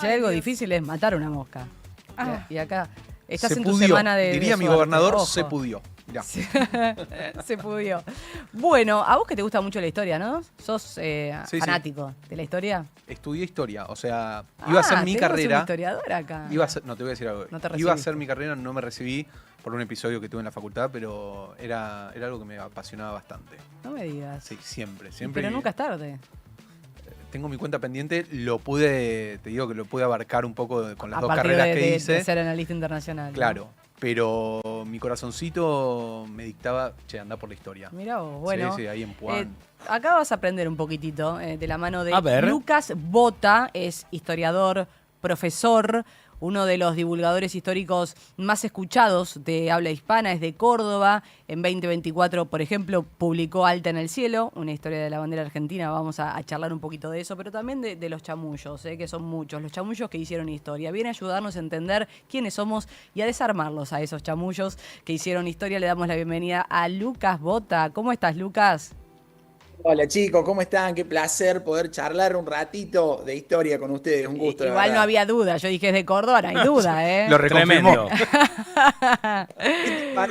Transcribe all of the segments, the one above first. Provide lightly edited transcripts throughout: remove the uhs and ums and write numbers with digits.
Si hay algo difícil es matar una mosca. Y acá estás se en tu pudió. semana de Diría mi suerte, gobernador, ojo. se pudió. Ya. Se pudió. Bueno, a vos que te gusta mucho la historia, ¿no? Sos Sí. fanático de la historia. Estudié historia, o sea, iba a ser mi tenemos carrera. un historiador acá. No, te voy a decir algo. No te Iba a recibiste. ser mi carrera, no me recibí por un episodio que tuve en la facultad, pero era algo que me apasionaba bastante. No me digas. Sí, siempre. Pero nunca es tarde. Tengo mi cuenta pendiente, te digo que lo pude abarcar un poco con las A dos partir carreras que hice. de ser analista internacional. Claro, pero mi corazoncito me dictaba, andá por la historia. Mirá vos, bueno. Sí, ahí en Puan. Acá vas a aprender un poquitito de la mano de A ver. Lucas Bota, es historiador, profesor, uno de los divulgadores históricos más escuchados de habla hispana, es de Córdoba. En 2024, por ejemplo, publicó Alta en el Cielo, una historia de la bandera argentina. Vamos a charlar un poquito de eso, pero también de los chamullos, que son muchos, los chamullos que hicieron historia. Viene a ayudarnos a entender quiénes somos y a desarmarlos a esos chamullos que hicieron historia. Le damos la bienvenida a Lucas Bota. ¿Cómo estás, Lucas? Hola chicos, ¿cómo están? Qué placer poder charlar un ratito de historia con ustedes, un gusto. Igual no había duda, yo dije es de Córdoba, no hay duda, ¿eh? Lo reconfirmó.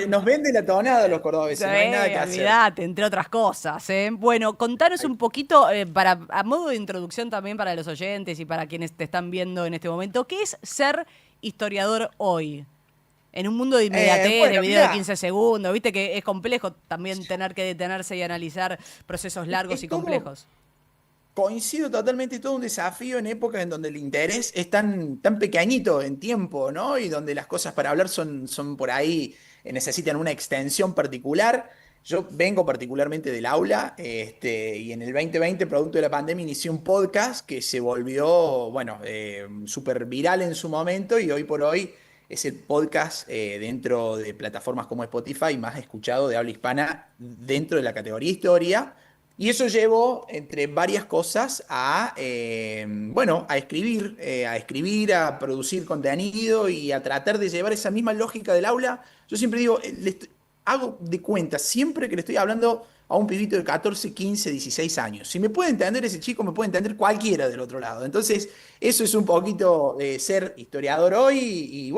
Nos vende la tonada los cordobeses, no hay nada que hacer. Olvidate, entre otras cosas, ¿eh? Bueno, contanos un poquito, a modo de introducción también para los oyentes y para quienes te están viendo en este momento, ¿qué es ser historiador hoy? En un mundo de inmediatez, de video de 15 segundos, viste que es complejo también tener que detenerse y analizar procesos largos y complejos. Coincido totalmente, todo un desafío en épocas en donde el interés es tan pequeñito en tiempo, ¿no? Y donde las cosas para hablar son por ahí, necesitan una extensión particular. Yo vengo particularmente del aula, y en el 2020, producto de la pandemia, inicié un podcast que se volvió, súper viral en su momento y hoy por hoy es el podcast dentro de plataformas como Spotify más escuchado de habla hispana dentro de la categoría historia. Y eso llevó, entre varias cosas, a escribir, a producir contenido y a tratar de llevar esa misma lógica del aula. Yo siempre digo, hago de cuenta siempre que le estoy hablando a un pibito de 14, 15, 16 años. Si me puede entender ese chico, me puede entender cualquiera del otro lado. Entonces, eso es un poquito ser historiador hoy y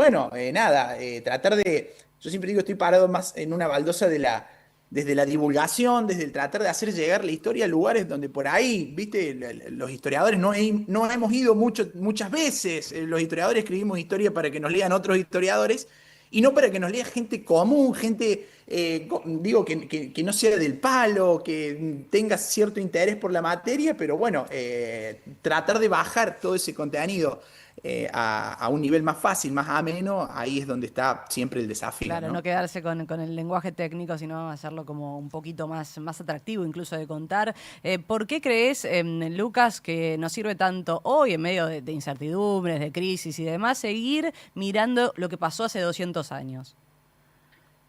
tratar de... Yo siempre digo, estoy parado más en una baldosa desde la divulgación, desde el tratar de hacer llegar la historia a lugares donde por ahí, viste, los historiadores no hemos ido muchas veces. Los historiadores escribimos historia para que nos lean otros historiadores y no para que nos lea gente común, gente, que no sea del palo, que tenga cierto interés por la materia, pero bueno, tratar de bajar todo ese contenido a un nivel más fácil, más ameno, ahí es donde está siempre el desafío. Claro, no quedarse con el lenguaje técnico, sino hacerlo como un poquito más atractivo incluso de contar. ¿Por qué crees, Lucas, que nos sirve tanto hoy, en medio de incertidumbres, de crisis y demás, seguir mirando lo que pasó hace 200 años?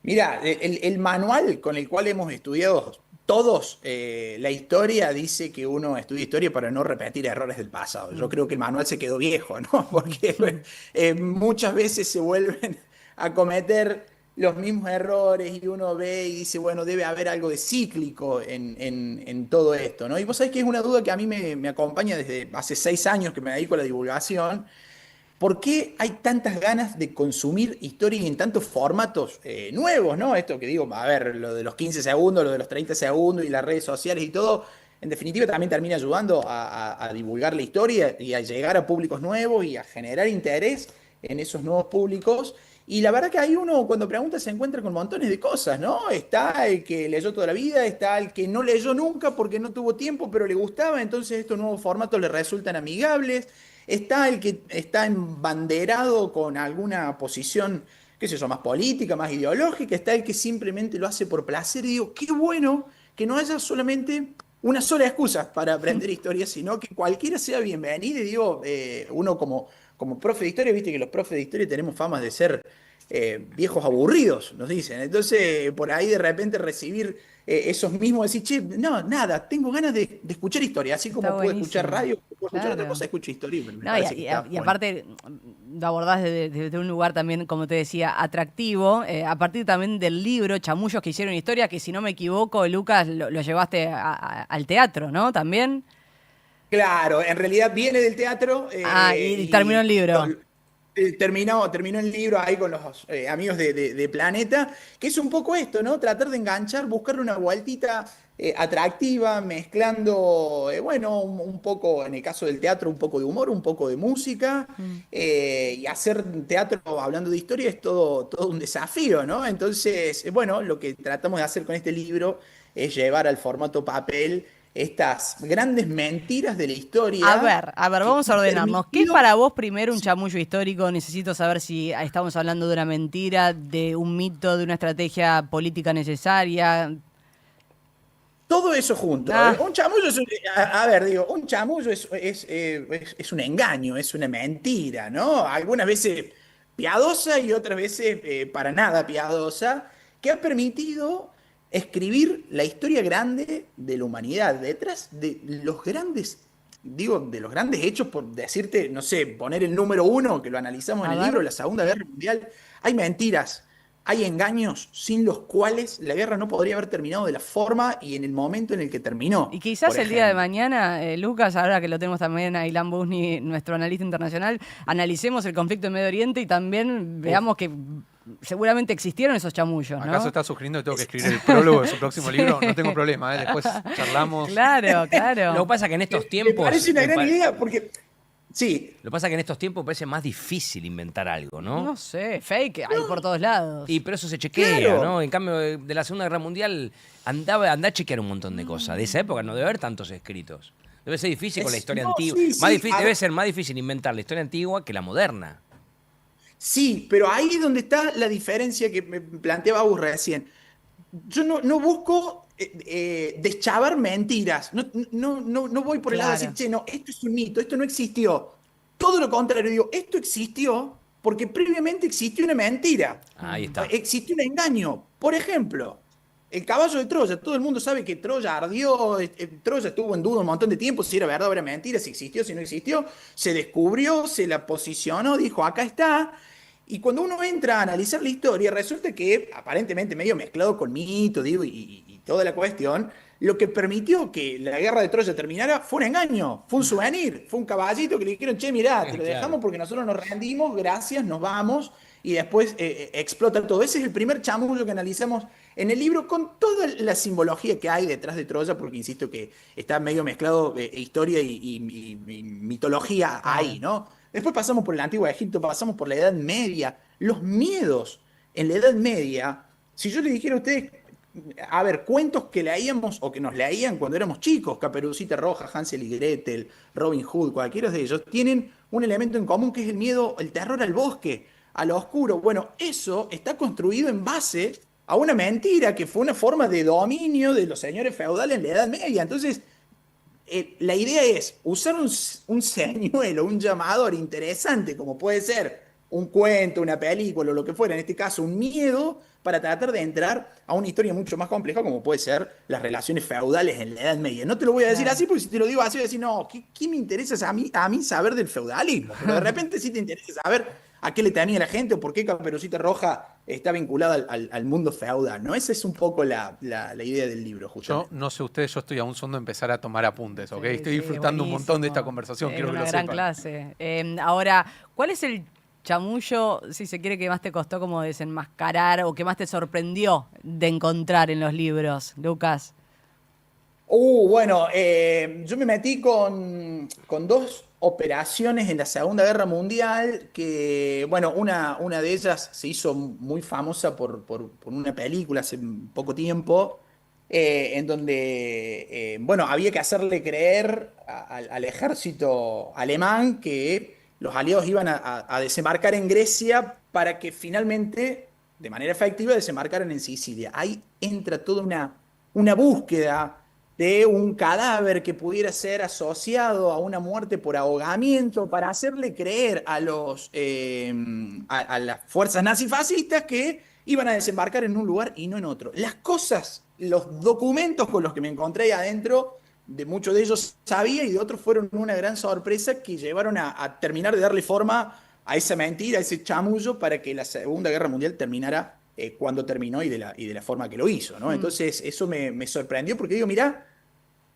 Mira, el manual con el cual hemos estudiado todos la historia dice que uno estudia historia para no repetir errores del pasado. Yo creo que el manual se quedó viejo, ¿no? Porque muchas veces se vuelven a cometer los mismos errores y uno ve y dice, bueno, debe haber algo de cíclico en todo esto, ¿no? Y vos sabés que es una duda que a mí me acompaña desde hace 6 años que me dedico a la divulgación. ¿Por qué hay tantas ganas de consumir historia y en tantos formatos nuevos, ¿no? Esto que digo, a ver, lo de los 15 segundos, lo de los 30 segundos y las redes sociales y todo, en definitiva también termina ayudando a divulgar la historia y a llegar a públicos nuevos y a generar interés en esos nuevos públicos. Y la verdad que ahí uno cuando pregunta se encuentra con montones de cosas, ¿no? Está el que leyó toda la vida, está el que no leyó nunca porque no tuvo tiempo, pero le gustaba, entonces estos nuevos formatos le resultan amigables. Está el que está embanderado con alguna posición, qué sé yo, más política, más ideológica. Está el que simplemente lo hace por placer. Y digo, qué bueno que no haya solamente una sola excusa para aprender historia, sino que cualquiera sea bienvenido. Y digo, uno como profe de historia, viste que los profes de historia tenemos fama de ser viejos aburridos, nos dicen. Entonces, por ahí de repente recibir esos mismos, decir, che, no, nada, tengo ganas de escuchar historia, así como puedo escuchar radio, puedo escuchar otra cosa, escucho historia. Y aparte, lo abordás desde un lugar también, como te decía, atractivo, a partir también del libro Chamullos que hicieron historia, que si no me equivoco, Lucas, lo llevaste al teatro, ¿no? También. Claro, en realidad viene del teatro Y terminó el libro. terminó el libro ahí con los amigos de Planeta, que es un poco esto, ¿no? Tratar de enganchar, buscarle una vueltita atractiva, mezclando, bueno, un poco, en el caso del teatro, un poco de humor, un poco de música, Mm. y hacer teatro hablando de historia es todo un desafío, ¿no? Entonces, bueno, lo que tratamos de hacer con este libro es llevar al formato papel estas grandes mentiras de la historia A ver, que vamos a han ordenarnos. ¿Qué es permitido. para vos primero un chamullo histórico? Necesito saber si estamos hablando de una mentira, de un mito, de una estrategia política necesaria. Todo eso junto. Ah, Un chamullo es, a ver, digo, un chamullo es un engaño, es una mentira, ¿no? Algunas veces piadosa y otras veces para nada piadosa, que ha permitido escribir la historia grande de la humanidad, detrás de los grandes, digo, de los grandes hechos, por decirte, no sé, poner el número uno, que lo analizamos en a el ver. libro, la Segunda Guerra Mundial, hay mentiras. Hay engaños sin los cuales la guerra no podría haber terminado de la forma y en el momento en el que Y terminó, quizás por el día de ejemplo. mañana, Lucas, ahora que lo tenemos también a Ilan Busni, nuestro analista internacional, analicemos el conflicto en Medio Oriente y también Uf. veamos que seguramente existieron esos chamullos, ¿Acaso ¿no? está sugiriendo que tengo que escribir el prólogo de su próximo libro? No tengo problema, ¿eh? Después charlamos. Claro, Lo que claro. pasa que en estos Me tiempos, parece una gran idea porque, sí, lo que pasa que en estos tiempos parece más difícil inventar algo, ¿no? No sé, fake hay por todos lados. Y pero eso se chequea, claro. ¿no? En cambio, de la Segunda Guerra Mundial anda a chequear un montón de cosas. De esa época no debe haber tantos escritos. Debe ser difícil con la historia No, antigua. sí, Más sí, difícil, debe ser más difícil inventar la historia antigua que la moderna. sí, pero ahí es donde está la diferencia que me planteaba Agus recién. Yo no busco deschavar mentiras. No voy por el lado de decir, Claro. che, no, esto es un mito, esto no existió. Todo lo contrario, digo, esto existió porque previamente existió una mentira. Ahí está. Existió un engaño. Por ejemplo, el caballo de Troya. Todo el mundo sabe que Troya ardió, Troya estuvo en duda un montón de tiempo si era verdad o era mentira, si existió, si no existió. Se descubrió, se la posicionó, dijo, acá está. Y cuando uno entra a analizar la historia, resulta que, aparentemente medio mezclado con mito, digo, y toda la cuestión, lo que permitió que la guerra de Troya terminara fue un engaño, fue un souvenir, fue un caballito que le dijeron, che, mirá, te lo Claro. dejamos porque nosotros nos rendimos, gracias, nos vamos, y después explota todo. Ese es el primer chamullo que analizamos en el libro con toda la simbología que hay detrás de Troya, porque insisto que está medio mezclado historia y mitología ahí, Claro. ¿no? Después pasamos por el Antiguo Egipto, pasamos por la Edad Media. Los miedos en la Edad Media, si yo le dijera a ustedes, a ver, cuentos que leíamos o que nos leían cuando éramos chicos, Caperucita Roja, Hansel y Gretel, Robin Hood, cualquiera de ellos, tienen un elemento en común que es el miedo, el terror al bosque, a lo oscuro. Bueno, eso está construido en base a una mentira que fue una forma de dominio de los señores feudales en la Edad Media. Entonces, la idea es usar un señuelo, un llamador interesante, como puede ser un cuento, una película o lo que fuera, en este caso un miedo, para tratar de entrar a una historia mucho más compleja, como puede ser las relaciones feudales en la Edad Media. No te lo voy a decir Claro. así, porque si te lo digo así, voy a decir, no, ¿qué me interesa a mí saber del feudalismo? Pero de repente sí te interesa saber a qué le temía la gente o por qué Caperucita Roja está vinculada al mundo feudal, ¿no? Esa es un poco la idea del libro, Yo justamente. no sé ustedes, yo estoy a un son de empezar a tomar apuntes, ¿ok? Sí, Estoy sí, disfrutando un montón de esta buenísimo. conversación, Es quiero que una lo gran sepan. clase. Ahora, ¿cuál es el chamullo, si se quiere, que más te costó como desenmascarar o que más te sorprendió de encontrar en los libros, Lucas? Bueno, yo me metí con dos operaciones en la Segunda Guerra Mundial que, bueno, una de ellas se hizo muy famosa por una película hace poco tiempo, en donde, bueno, había que hacerle creer al ejército alemán que los aliados iban a desembarcar en Grecia para que finalmente, de manera efectiva, desembarcaran en Sicilia. Ahí entra toda una búsqueda de un cadáver que pudiera ser asociado a una muerte por ahogamiento para hacerle creer a las fuerzas nazifascistas que iban a desembarcar en un lugar y no en otro. Las cosas, los documentos con los que me encontré ahí adentro, de muchos de ellos sabía y de otros fueron una gran sorpresa que llevaron a terminar de darle forma a esa mentira, a ese chamullo para que la Segunda Guerra Mundial terminara cuando terminó y de la forma que lo hizo, ¿no? Mm. Entonces eso me sorprendió porque digo, mirá,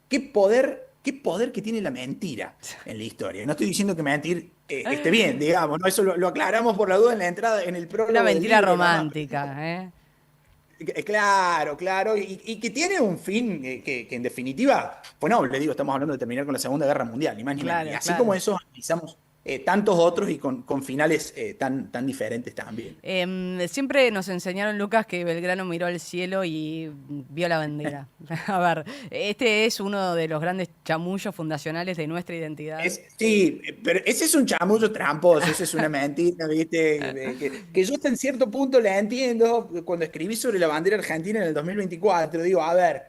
qué poder qué poder que tiene la mentira en la historia. No estoy diciendo que mentir esté bien, digamos, ¿no? Eso lo aclaramos por la duda en la entrada, en el prólogo Una del mentira libro, nomás. romántica, ¿eh? Claro, claro, y que tiene un fin que en definitiva, pues no, le digo, estamos hablando de terminar con la Segunda Guerra Mundial, ni más ni menos. Claro, Y así claro. como eso, analizamos tantos otros y con finales tan diferentes también. Siempre nos enseñaron, Lucas, que Belgrano miró al cielo y vio la bandera. A ver, este es uno de los grandes chamullos fundacionales de nuestra identidad. Sí, pero ese es un chamullo tramposo, esa es una mentira, ¿viste? Que yo hasta en cierto punto la entiendo. Cuando escribí sobre la bandera argentina en el 2024, digo, a ver,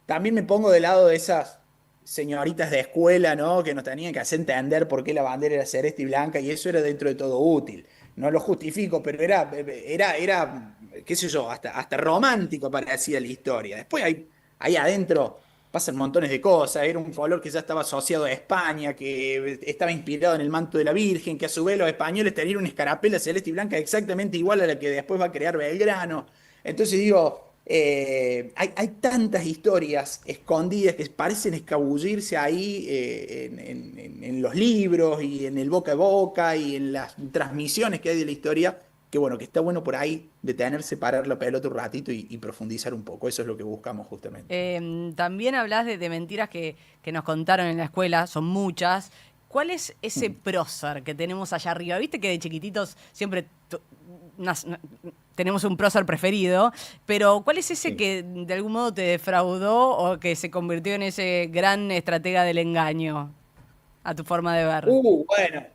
también me pongo del lado de esas señoritas de escuela, ¿no? Que nos tenían que hacer entender por qué la bandera era celeste y blanca, y eso era dentro de todo útil. No lo justifico, pero era qué sé yo, hasta romántico parecía la historia. Después ahí adentro pasan montones de cosas. Era un color que ya estaba asociado a España, que estaba inspirado en el manto de la Virgen, que a su vez los españoles tenían una escarapela celeste y blanca exactamente igual a la que después va a crear Belgrano. Entonces digo, hay tantas historias escondidas que parecen escabullirse ahí en los libros y en el boca a boca y en las transmisiones que hay de la historia, que bueno, que está bueno por ahí detenerse, parar la pelota un ratito y profundizar un poco. Eso es lo que buscamos justamente. También hablas de mentiras que nos contaron en la escuela, son muchas. ¿Cuál es ese prócer que tenemos allá arriba? Viste que de chiquititos siempre tenemos un prócer preferido, pero ¿cuál es ese Sí. que de algún modo te defraudó o que se convirtió en ese gran estratega del engaño, a tu forma de ver? Bueno,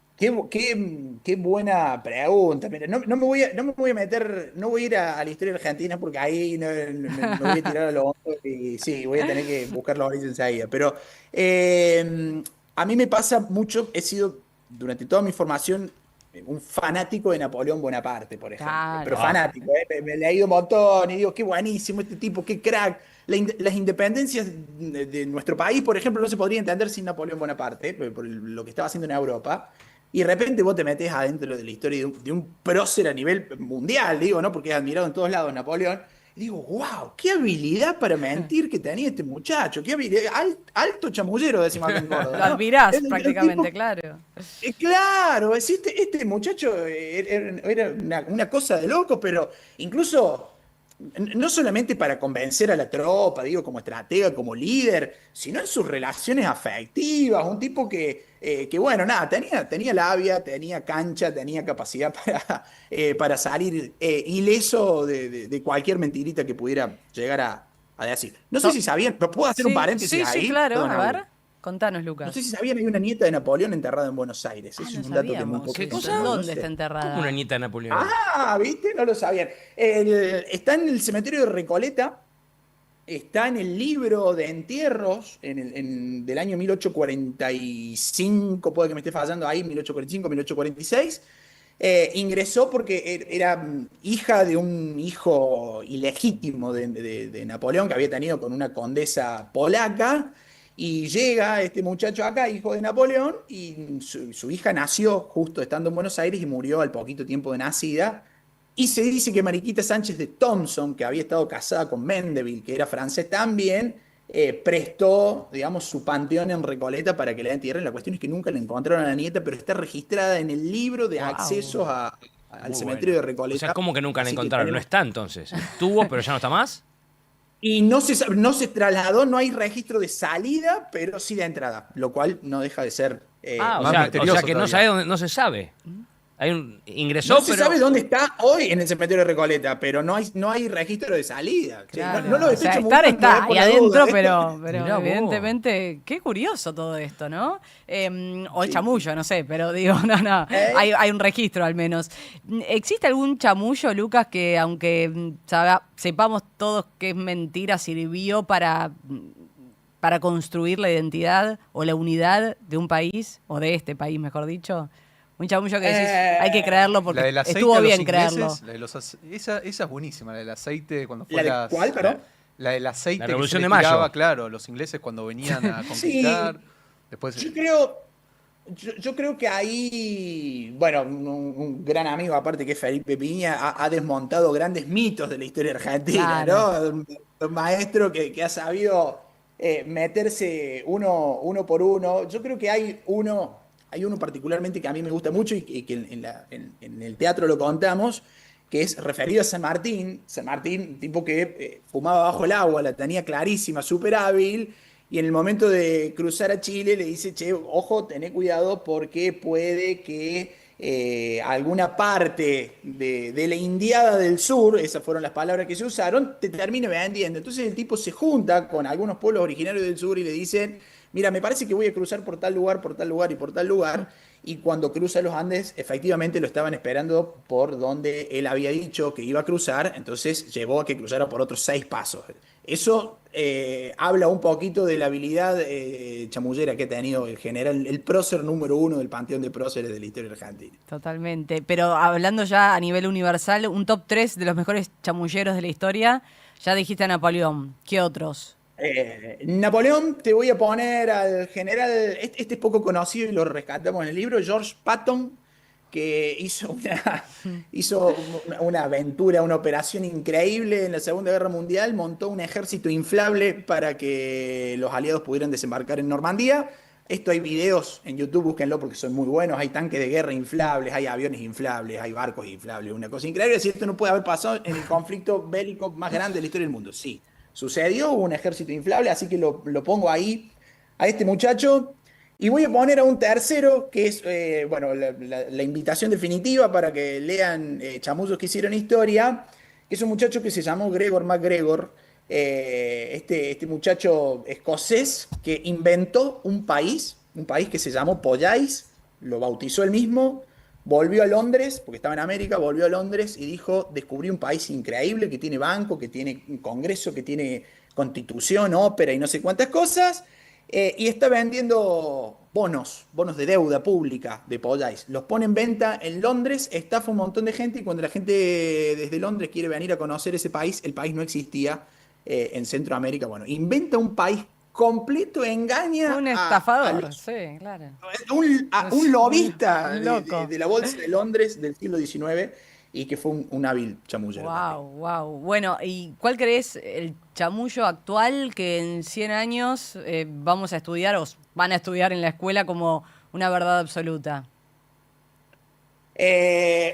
qué buena pregunta. Mira, no me voy a meter, no voy a ir a la historia argentina porque ahí me voy a tirar a lo hondo y sí, voy a tener que buscar los orígenes enseguida. Pero a mí me pasa mucho, he sido durante toda mi formación un fanático de Napoleón Bonaparte, por ejemplo. Claro. Pero fanático, me he leído un montón y digo, qué buenísimo este tipo, qué crack. Las independencias de nuestro país, por ejemplo, no se podría entender sin Napoleón Bonaparte, por lo que estaba haciendo en Europa. Y de repente vos te metés adentro de la historia de un prócer a nivel mundial, digo, ¿no? Porque es admirado en todos lados Napoleón. Y digo, wow, qué habilidad para mentir que tenía este muchacho, qué habilidad, alto chamullero, decimos acá en Córdoba, Lo ¿no? admirás Es un prácticamente, tipo- claro. Claro, este muchacho era una cosa de loco, pero incluso no solamente para convencer a la tropa, digo, como estratega, como líder, sino en sus relaciones afectivas, un tipo que bueno, nada, tenía labia, tenía cancha, tenía capacidad para salir ileso de cualquier mentirita que pudiera llegar a decir. No sé si sabían, pero ¿puedo hacer un Sí, paréntesis sí, ahí? claro. Perdón, A Raúl. ver, contanos, No Lucas. sé si sabían, hay una nieta de Napoleón enterrada en Buenos Aires. Ah, Ese no es un dato que muy sabíamos. poco ¿Qué cosa? se ¿Dónde conoce. está enterrada? Como una nieta de Napoleón. ¿Viste? No lo sabían. Está en el cementerio de Recoleta, está en el libro de entierros del año 1845, puede que me esté fallando ahí, 1845, 1846. Ingresó porque era hija de un hijo ilegítimo de Napoleón que había tenido con una condesa polaca. Y llega este muchacho acá, hijo de Napoleón, y su hija nació justo estando en Buenos Aires y murió al poquito tiempo de nacida. Y se dice que Mariquita Sánchez de Thompson, que había estado casada con Mendeville, que era francés también, prestó, digamos, su panteón en Recoleta para que la entierren. La cuestión es que nunca le encontraron a la nieta, pero está registrada en el libro de Wow. accesos al Muy cementerio de bueno. Recoleta. O sea, ¿cómo que nunca la Así que encontraron? No tenemos- está entonces. Estuvo, pero ya no está más. Y no se trasladó, no hay registro de salida, pero sí de entrada, lo cual no deja de ser Ah, más o misterioso sea que no todavía. sabe dónde, no se sabe. Ingresó, no se pero. sabe dónde está hoy en el cementerio de Recoleta, pero no hay registro de salida. Che, Claro. no lo O estoy sea, chamullando, está por ahí la duda. adentro, pero Mirá vos. evidentemente, qué curioso todo esto, ¿no? O el Sí. chamullo, no sé, pero digo, no, ¿Eh? hay un registro al menos. ¿Existe algún chamullo, Lucas, que aunque sepamos todos que es mentira, sirvió para construir la identidad o la unidad de un país, o de este país, mejor dicho? Un chamullo que decís, hay que creerlo La porque del aceite estuvo a los bien ingleses, creerlo. la de esa es buenísima, la del aceite cuando fue ¿La de las- cuál, perdón? La del aceite La que Revolución se de le tiraba, Mayo. claro, los ingleses cuando venían a Sí. conquistar. Después Yo creo que ahí, bueno, un gran amigo aparte que es Felipe Piña, ha desmontado grandes mitos de la historia argentina, Claro. ¿no? Un maestro que ha sabido meterse uno por uno. Yo creo que hay uno particularmente que a mí me gusta mucho y que en el teatro lo contamos, que es referido a San Martín. San Martín, tipo que fumaba bajo el agua, la tenía clarísima, súper hábil, y en el momento de cruzar a Chile le dice, che, ojo, tené cuidado porque puede que alguna parte de la Indiada del Sur, esas fueron las palabras que se usaron, te termine vendiendo. Entonces el tipo se junta con algunos pueblos originarios del sur y le dicen, mira, me parece que voy a cruzar por tal lugar, por tal lugar y por tal lugar. Y cuando cruza los Andes, efectivamente lo estaban esperando por donde él había dicho que iba a cruzar, entonces llevó a que cruzara por otros 6 pasos. Eso habla un poquito de la habilidad chamullera que ha tenido el general, el prócer número 1 del panteón de próceres de la historia argentina. Totalmente. Pero hablando ya a nivel universal, un top 3 de los mejores chamulleros de la historia. Ya dijiste a Napoleón. ¿Qué otros? Napoleón, te voy a poner al general, este es poco conocido y lo rescatamos en el libro, George Patton, que hizo una aventura, una operación increíble en la Segunda Guerra Mundial, montó un ejército inflable para que los aliados pudieran desembarcar en Normandía. Esto hay videos en YouTube, búsquenlo porque son muy buenos, hay tanques de guerra inflables, hay aviones inflables, hay barcos inflables, una cosa increíble. Es decir, esto no puede haber pasado en el conflicto bélico más grande de la historia del mundo. Sí, sucedió, hubo un ejército inflable, así que lo pongo ahí a este muchacho. Y voy a poner a un tercero, que es bueno, la invitación definitiva para que lean chamullos que hicieron historia, que es un muchacho que se llamó Gregor MacGregor, este muchacho escocés que inventó un país que se llamó Pollais, lo bautizó él mismo, volvió a Londres, porque estaba en América, volvió a Londres y dijo, descubrí un país increíble que tiene banco, que tiene un congreso, que tiene constitución, ópera y no sé cuántas cosas. Y está vendiendo bonos de deuda pública de Pollais. Los pone en venta en Londres, estafa un montón de gente y cuando la gente desde Londres quiere venir a conocer ese país, el país no existía en Centroamérica. Bueno, inventa un país completo, engaña Un estafador, sí, claro. a un lobista Un loco. de la bolsa de Londres del siglo XIX y que fue un hábil chamullero. Wow. Bueno, ¿y cuál crees el chamullo actual que en 100 años vamos a estudiar o van a estudiar en la escuela como una verdad absoluta?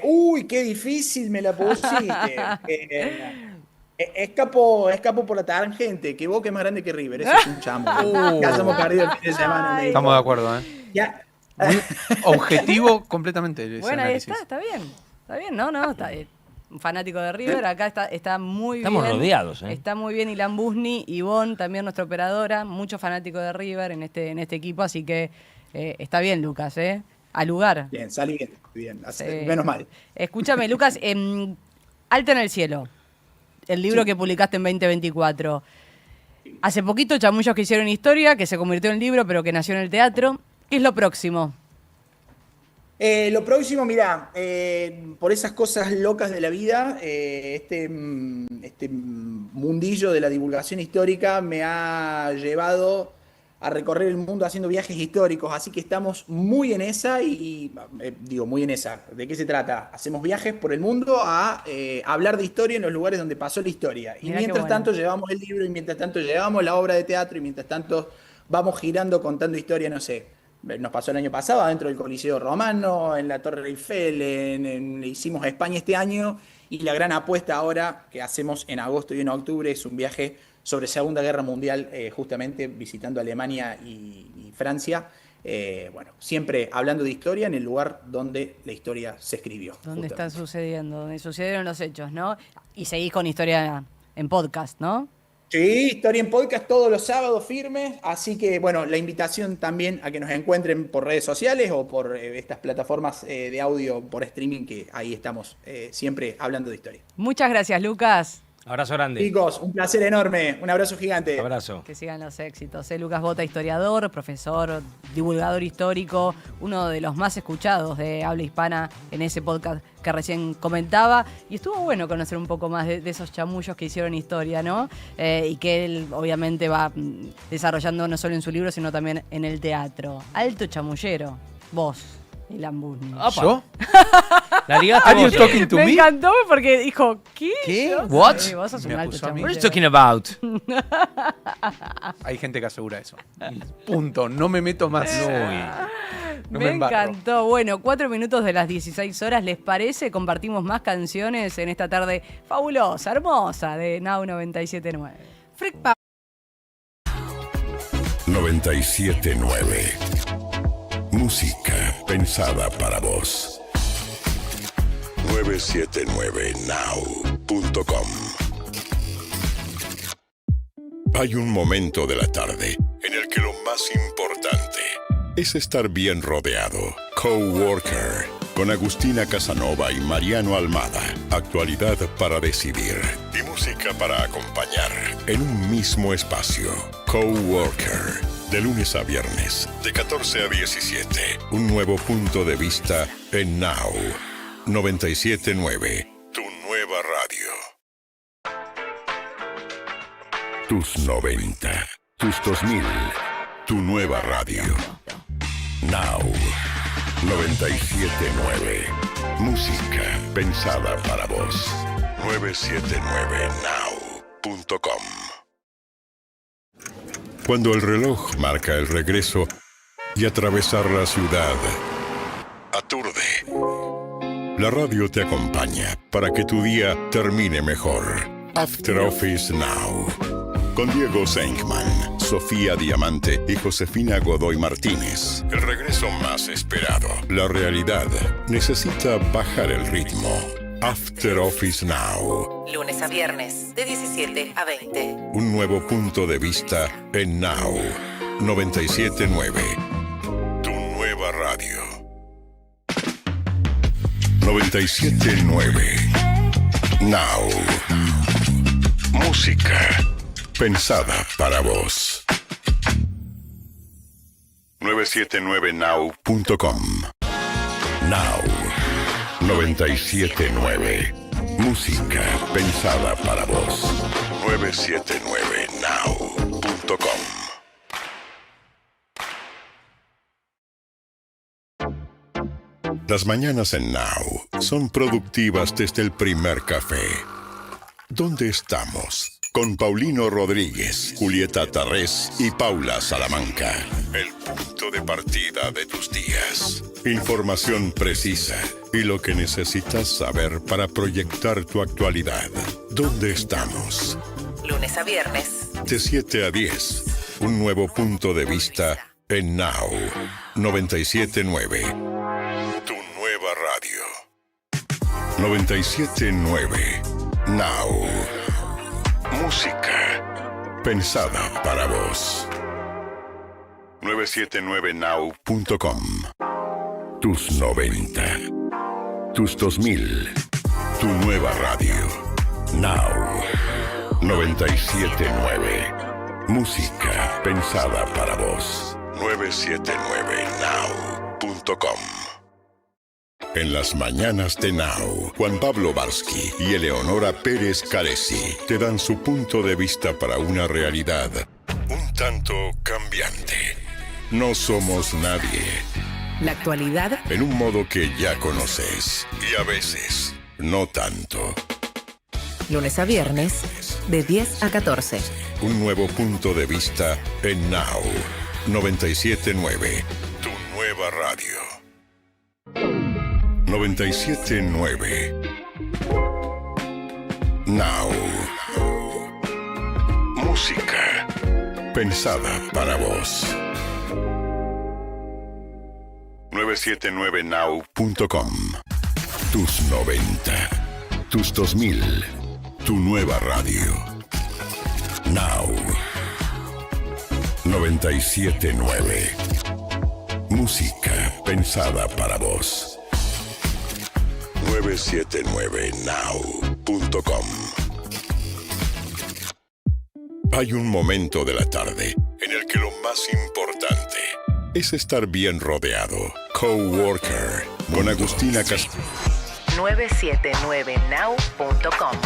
Uy, qué difícil me la pusiste. Escapo por la tangente, que Boca es más grande que River, eso es un chamo. Ya hemos perdido el fin de semana. Ay. Estamos de acuerdo, ¿eh? Ya. Muy objetivo completamente ese Bueno, ahí análisis. está bien. Está bien, no, está un fanático de River, acá está muy bien. Estamos rodeados, ¿eh? Está muy bien Ilan Busni, Ivonne, también nuestra operadora, mucho fanático de River en este equipo, así que está bien, Lucas, al lugar. Bien, salí bien. Menos mal. Escúchame, Lucas, Alta en el cielo, el libro Sí. que publicaste en 2024. Hace poquito, Chamullos que hicieron historia, que se convirtió en libro, pero que nació en el teatro. ¿Qué es lo próximo? Lo próximo, mirá, por esas cosas locas de la vida, este mundillo de la divulgación histórica me ha llevado a recorrer el mundo haciendo viajes históricos, así que estamos muy en esa digo, muy en esa. ¿De qué se trata? Hacemos viajes por el mundo a hablar de historia en los lugares donde pasó la historia. Y Mirá qué mientras bueno. tanto llevamos el libro, y mientras tanto llevamos la obra de teatro, y mientras tanto vamos girando contando historia, no sé. Nos pasó el año pasado adentro del Coliseo Romano, en la Torre Eiffel, hicimos España este año y la gran apuesta ahora que hacemos en agosto y en octubre es un viaje sobre Segunda Guerra Mundial, justamente visitando Alemania y Francia. Bueno, siempre hablando de historia en el lugar donde la historia se escribió. ¿Dónde está justamente. sucediendo? Donde sucedieron los hechos, ¿no? Y seguís con historia en podcast, ¿no? Sí, Historia en Podcast todos los sábados firmes, así que bueno, la invitación también a que nos encuentren por redes sociales o por estas plataformas de audio por streaming que ahí estamos siempre hablando de historia. Muchas gracias, Lucas. Abrazo grande. Chicos, un placer enorme, un abrazo gigante. Abrazo. Que sigan los éxitos. Lucas Bota, historiador, profesor, divulgador histórico, uno de los más escuchados de habla hispana en ese podcast que recién comentaba. Y estuvo bueno conocer un poco más de esos chamullos que hicieron historia, ¿no? Y que él obviamente va desarrollando no solo en su libro, sino también en el teatro. Alto chamullero, vos. Ilan Bushnell. Opa. ¿Yo? La ligaste Are you vos. talking to Me me? encantó porque dijo, ¿qué? ¿Qué? Yo What? sé, vos sos un Me alto acusó a mí. What are you chamullero. talking about? Hay gente que asegura eso. Punto. No me meto más. No Me me embarro. encantó. Bueno, 4 minutos de las 16 horas. ¿Les parece? Compartimos más canciones en esta tarde fabulosa, hermosa de Now 97.9. Freak Power. 97.9. Música pensada para vos. 979now.com. Hay un momento de la tarde en el que lo más importante es estar bien rodeado. Coworker, con Agustina Casanova y Mariano Almada. Actualidad para decidir y música para acompañar en un mismo espacio. Coworker, de lunes a viernes, de 14 a 17. Un nuevo punto de vista en Now 97.9, tu nueva radio. Tus 90, tus 2000, tu nueva radio. Now 97.9, música pensada para vos. 979now.com. Cuando el reloj marca el regreso y atravesar la ciudad aturde, la radio te acompaña para que tu día termine mejor. After Office Now. Con Diego Senkman, Sofía Diamante y Josefina Godoy Martínez. El regreso más esperado. La realidad necesita bajar el ritmo. After Office Now. Lunes a viernes, de 17 a 20. Un nuevo punto de vista en Now 97.9. Tu nueva radio. 97.9. Now. Música pensada para vos. 979now.com. Now 97.9. Música pensada para vos. 979now.com. Las mañanas en Now son productivas desde el primer café. ¿Dónde estamos? Con Paulino Rodríguez, Julieta Tarrés y Paula Salamanca. El punto de partida de tus días. Información precisa y lo que necesitas saber para proyectar tu actualidad. ¿Dónde estamos? Lunes a viernes. De 7 a 10. Un nuevo punto de vista en Now 97.9. Tu nueva radio. 97.9. Now. Música pensada para vos. 979now.com. Tus 90. Tus 2000. Tu nueva radio. Now 97.9. Música pensada para vos. 979now.com. En las mañanas de Now, Juan Pablo Barsky y Eleonora Pérez Caresi te dan su punto de vista para una realidad un tanto cambiante. No somos nadie. La actualidad. En un modo que ya conoces y a veces no tanto. Lunes a viernes, de 10 a 14. Un nuevo punto de vista en Now 97.9, tu nueva radio. 97.9 Now. Música pensada para vos. 979now.com. Tus 90. Tus 2000. Tu nueva radio. Now. 97.9. Música pensada para vos. 979now.com. Hay un momento de la tarde en el que lo más importante es estar bien rodeado. Coworker con Agustina Castro. 979now.com.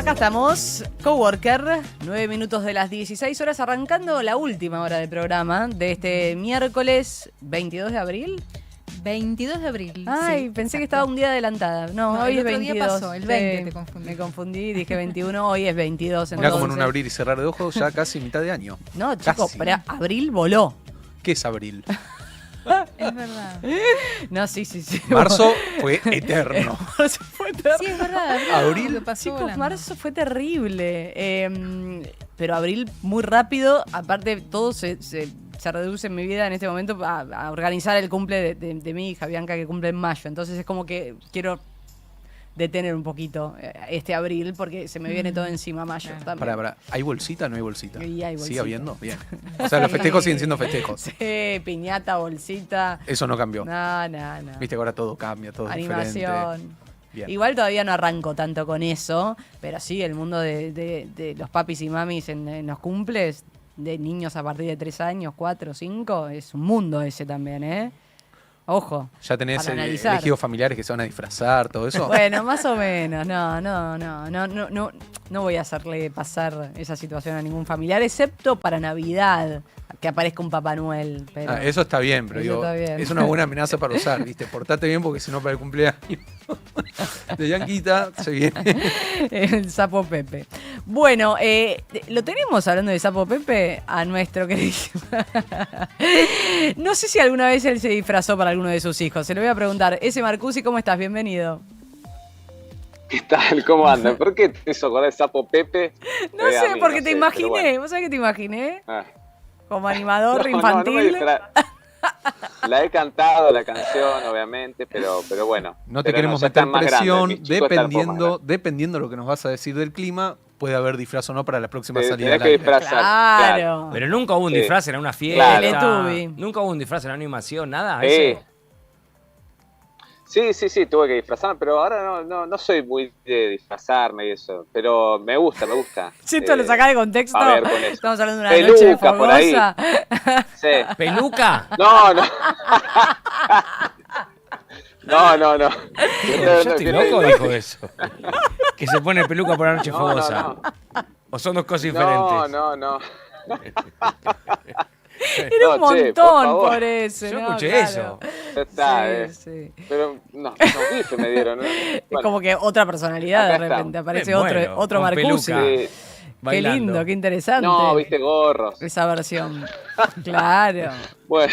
Acá estamos, Coworker, 9 minutos de las 16 horas, arrancando la última hora del programa de este miércoles 22 de abril. 22 de abril. Ay, sí, pensé exacto. que estaba un día adelantada. No, No, hoy el es otro día 22. pasó, el 20 Sí, te confundí. Me confundí, dije 21, hoy es 22. Mirá como en un entonces. abrir y cerrar de ojos ya casi mitad de año. No, chicos, Casi. pero abril voló. ¿Qué es abril? Es verdad. No, sí. Marzo fue eterno. Marzo fue terrible. Sí, es verdad. Abril. Lo que pasó Chicos, volando. marzo fue terrible. Pero abril muy rápido. Aparte, todo se reduce en mi vida en este momento a organizar el cumple de mi hija, Bianca, que cumple en mayo. Entonces es como que quiero detener un poquito este abril porque se me viene todo encima mayo Claro. también. Pará. ¿Hay bolsita o no hay bolsita? Y hay bolsita. ¿Sigue habiendo? Bien. O sea, los festejos siguen siendo festejos. Sí, piñata, bolsita. Eso no cambió. No. Viste que ahora todo cambia, todo es diferente. Animación. Bien. Igual todavía no arranco tanto con eso, pero sí, el mundo de los papis y mamis en los cumples, de niños a partir de 3 años, 4, 5, es un mundo ese también, ¿eh? Ojo. ¿Ya tenés para analizar. elegidos familiares que se van a disfrazar, todo eso? Bueno, más o menos, no voy a hacerle pasar esa situación a ningún familiar, excepto para Navidad, que aparezca un Papá Noel. Pero Eso está bien, pero Eso digo, está bien. es una buena amenaza para usar, ¿viste? Portate bien porque si no para el cumpleaños de Yanquita se viene. El Sapo Pepe. Bueno, lo tenemos hablando de Sapo Pepe a nuestro queridísimo. No sé si alguna vez él se disfrazó para alguno de sus hijos. Se lo voy a preguntar. Ese Marcusi, ¿cómo estás? Bienvenido. ¿Qué tal? ¿Cómo andan? ¿Por qué te hizo acordar de Sapo Pepe? No sé, A mí, porque no te sé, imaginé. pero bueno. ¿Vos sabés que te imaginé? Ah. Como animador No, infantil. no me disfra- La he cantado la canción, obviamente, pero bueno. No te Pero queremos ya meter están más grandes, presión, mis chicos están un poco más grandes. dependiendo de lo que nos vas a decir del clima, puede haber disfraz o no para la próxima Te salida tenés del que aire. disfrazar. Claro. Pero nunca hubo un Sí. disfraz en una fiesta. Teletubby. Nunca hubo un disfraz en la animación, nada. Sí. Ese. Sí, tuve que disfrazarme, pero ahora no soy muy de disfrazarme y eso. Pero me gusta. Si esto lo sacás de contexto, a ver, con eso. estamos hablando de una Peluca, noche por ahí. fogosa. Sí. ¿Peluca? No. No. Yo estoy loco, dijo eso. Que se pone peluca por la noche fogosa. O son dos cosas diferentes. No. Era un No, che, por montón favor. por eso. Yo ¿no? escuché Claro. eso. Ya está, Sí. Pero no, bife me dieron. ¿no? Es Bueno, como que otra personalidad de Acá repente. está. Aparece Bien, bueno, otro con Marcusi. peluca. sí. Qué Bailando. lindo, qué interesante. No, viste gorros. Esa versión. Claro. Bueno,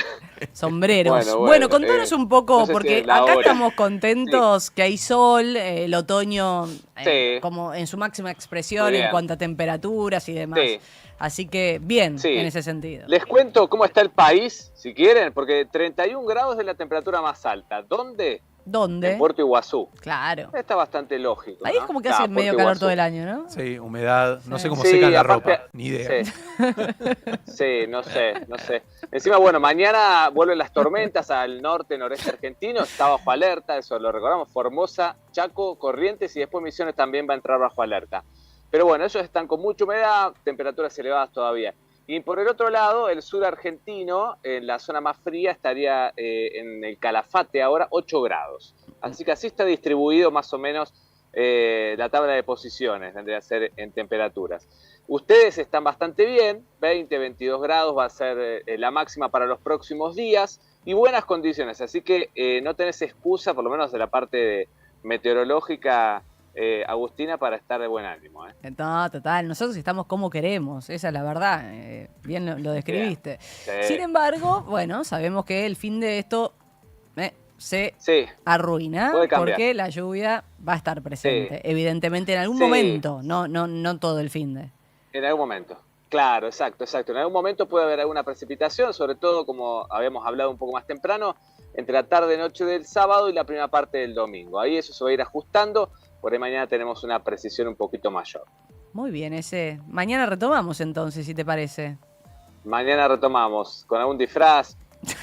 Sombreros. Bueno, Bueno, contanos un poco, no sé si porque es la acá hora. estamos contentos que hay sol, el otoño Sí. como en su máxima expresión Muy en bien. cuanto a temperaturas y demás. Sí. Así que bien Sí. en ese sentido. les cuento cómo está el país, si quieren, porque 31 grados es la temperatura más alta. ¿Dónde? ¿Dónde? En Puerto Iguazú. Claro. Está bastante lógico. Ahí ¿no? es como que Está, hace medio Puerto calor Iguazú. todo el año, ¿no? Sí, humedad, no sé cómo Sí, secan la aparte- ropa, ni idea. Sí, no sé. Encima, bueno, mañana vuelven las tormentas al noreste argentino, está bajo alerta, eso lo recordamos, Formosa, Chaco, Corrientes y después Misiones también va a entrar bajo alerta. Pero bueno, ellos están con mucha humedad, temperaturas elevadas todavía. Y por el otro lado, el sur argentino, en la zona más fría, estaría en el Calafate ahora 8 grados. Así que así está distribuido más o menos la tabla de posiciones, vendría a ser en temperaturas. Ustedes están bastante bien, 20, 22 grados va a ser la máxima para los próximos días y buenas condiciones. Así que no tenés excusa, por lo menos de la parte meteorológica, Agustina, para estar de buen ánimo. No, total. Nosotros estamos como queremos, esa es la verdad. Bien lo describiste. Sí. Sin embargo, bueno, sabemos que el fin de esto se Sí, arruina Puede cambiar. porque la lluvia va a estar presente. Sí. Evidentemente en algún Sí. momento, no todo el fin de. en algún momento. Claro, exacto. En algún momento puede haber alguna precipitación, sobre todo, como habíamos hablado un poco más temprano, entre la tarde y noche del sábado y la primera parte del domingo. Ahí eso se va a ir ajustando, por ahí mañana tenemos una precisión un poquito mayor. Muy bien, ese. Mañana retomamos entonces, si te parece. Mañana retomamos con algún disfraz,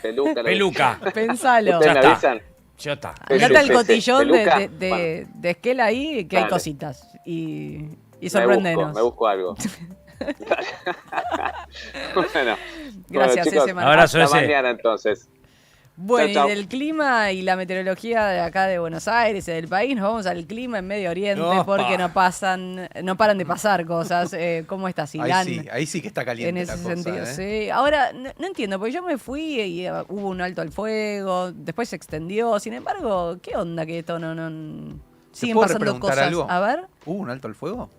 peluca. Peluca. Pensalo. ¿Ustedes me Ya está. avisan? Ya está. Andate al Sí, cotillón peluca. de Esquel ahí, que hay Dale. cositas. Y sorprendenos. Me busco algo. Dale. Bueno, Gracias, chicos, ese Marco. Abrazo hasta ese. mañana entonces. Bueno, Chau, chau. y del clima y la meteorología de acá de Buenos Aires y del país, nos vamos al clima en Medio Oriente Opa. porque no paran de pasar cosas. ¿Cómo estás, Ilan? Ahí sí que está caliente En ese la cosa, sentido, ¿eh? sí. Ahora, no entiendo, porque yo me fui y hubo un alto al fuego, después se extendió. Sin embargo, ¿qué onda que esto no ¿Te siguen puedo pasando repreguntar cosas? algo? A ver, ¿Hubo un alto al fuego?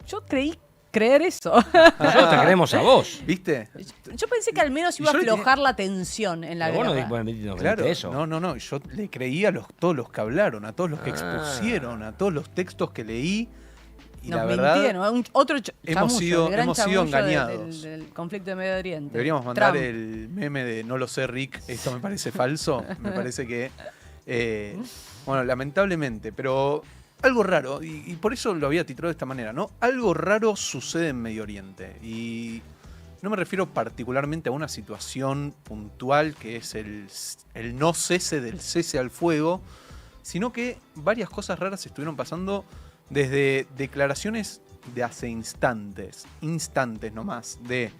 yo creí creer eso. Nosotros te creemos a vos. ¿Viste? Yo pensé que al menos iba a yo le aflojar la tensión en la Pero vos no guerra. no Claro, creíste eso. no, yo le creí a todos los que hablaron, a todos los que expusieron, a todos los textos que leí. Y Nos la verdad, mintieron, otro hemos sido engañados. Del conflicto de Medio Oriente. deberíamos mandar Trump. el meme de no lo sé, Rick, esto me parece falso. Me parece que, bueno, lamentablemente, pero algo raro, y por eso lo había titulado de esta manera, ¿no? Algo raro sucede en Medio Oriente. Y no me refiero particularmente a una situación puntual que es el no cese del cese al fuego, sino que varias cosas raras estuvieron pasando desde declaraciones de hace instantes nomás, de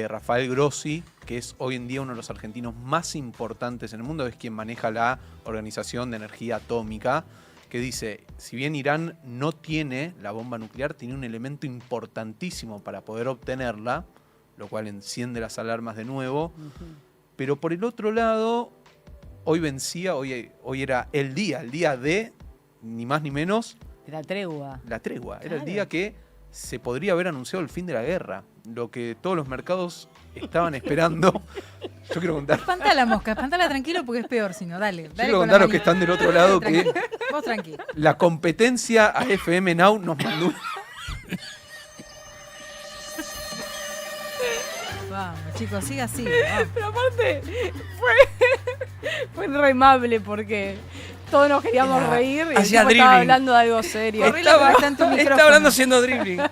Rafael Grossi, que es hoy en día uno de los argentinos más importantes en el mundo, es quien maneja la Organización de Energía Atómica, que dice, si bien Irán no tiene la bomba nuclear, tiene un elemento importantísimo para poder obtenerla, lo cual enciende las alarmas de nuevo, pero por el otro lado, hoy era el día de, ni más ni menos, La tregua. la tregua. Era el Claro. día que se podría haber anunciado el fin de la guerra, lo que todos los mercados estaban esperando. Yo quiero contar, Espantala tranquilo porque es peor, si no, dale. yo quiero contar a los que están del otro lado que Tranquilo. Vos tranquilo. la competencia a FM Now nos mandó. Vamos, chicos, sigue así. Vamos. Pero aparte, fue re amable porque todos nos queríamos reír y el hacía tipo estaba dribbling. hablando de algo serio. Correle porque está en tu micrófono. Estaba hablando haciendo dribbling.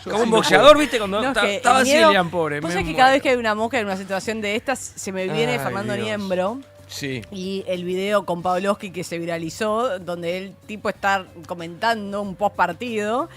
Como un boxeador, ¿viste? Cuando No, es que estaba el así, miedo- Elian, pobre. Vos me sabés que cada muero. vez que hay una mosca en una situación de estas, se me viene Ay, Fernando Dios. Niembro. Sí. Y el video con Pavlovsky que se viralizó, donde el tipo está comentando un post partido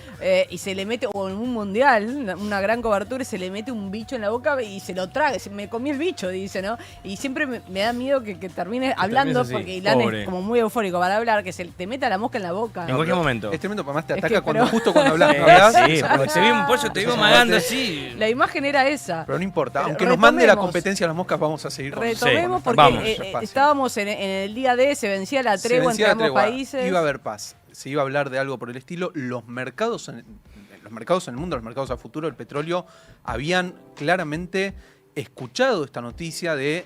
y se le mete, o en un mundial, una gran cobertura, y se le mete un bicho en la boca y se lo traga. Me comí el bicho, dice, ¿no? Y siempre me da miedo que termine hablando, así. porque Ilan Pobre. es como muy eufórico para hablar, que se te meta la mosca en la boca. En cualquier momento. Es tremendo, además te Es ataca que, pero- justo cuando hablas. Sí, no hablas, sí, esa porque cosa. te vimos, por eso te vimos Esa magando parte. así. La imagen era esa. Pero no importa, Pero aunque nos mande la retomemos. competencia a las moscas, vamos a seguir con Retomemos Sí, porque vamos. estábamos en el día de, se vencía la Se tregua vencía entre la ambos tregua, países. iba a haber paz, se iba a hablar de algo por el estilo. Los mercados en el mundo, los mercados a futuro del petróleo, habían claramente escuchado esta noticia de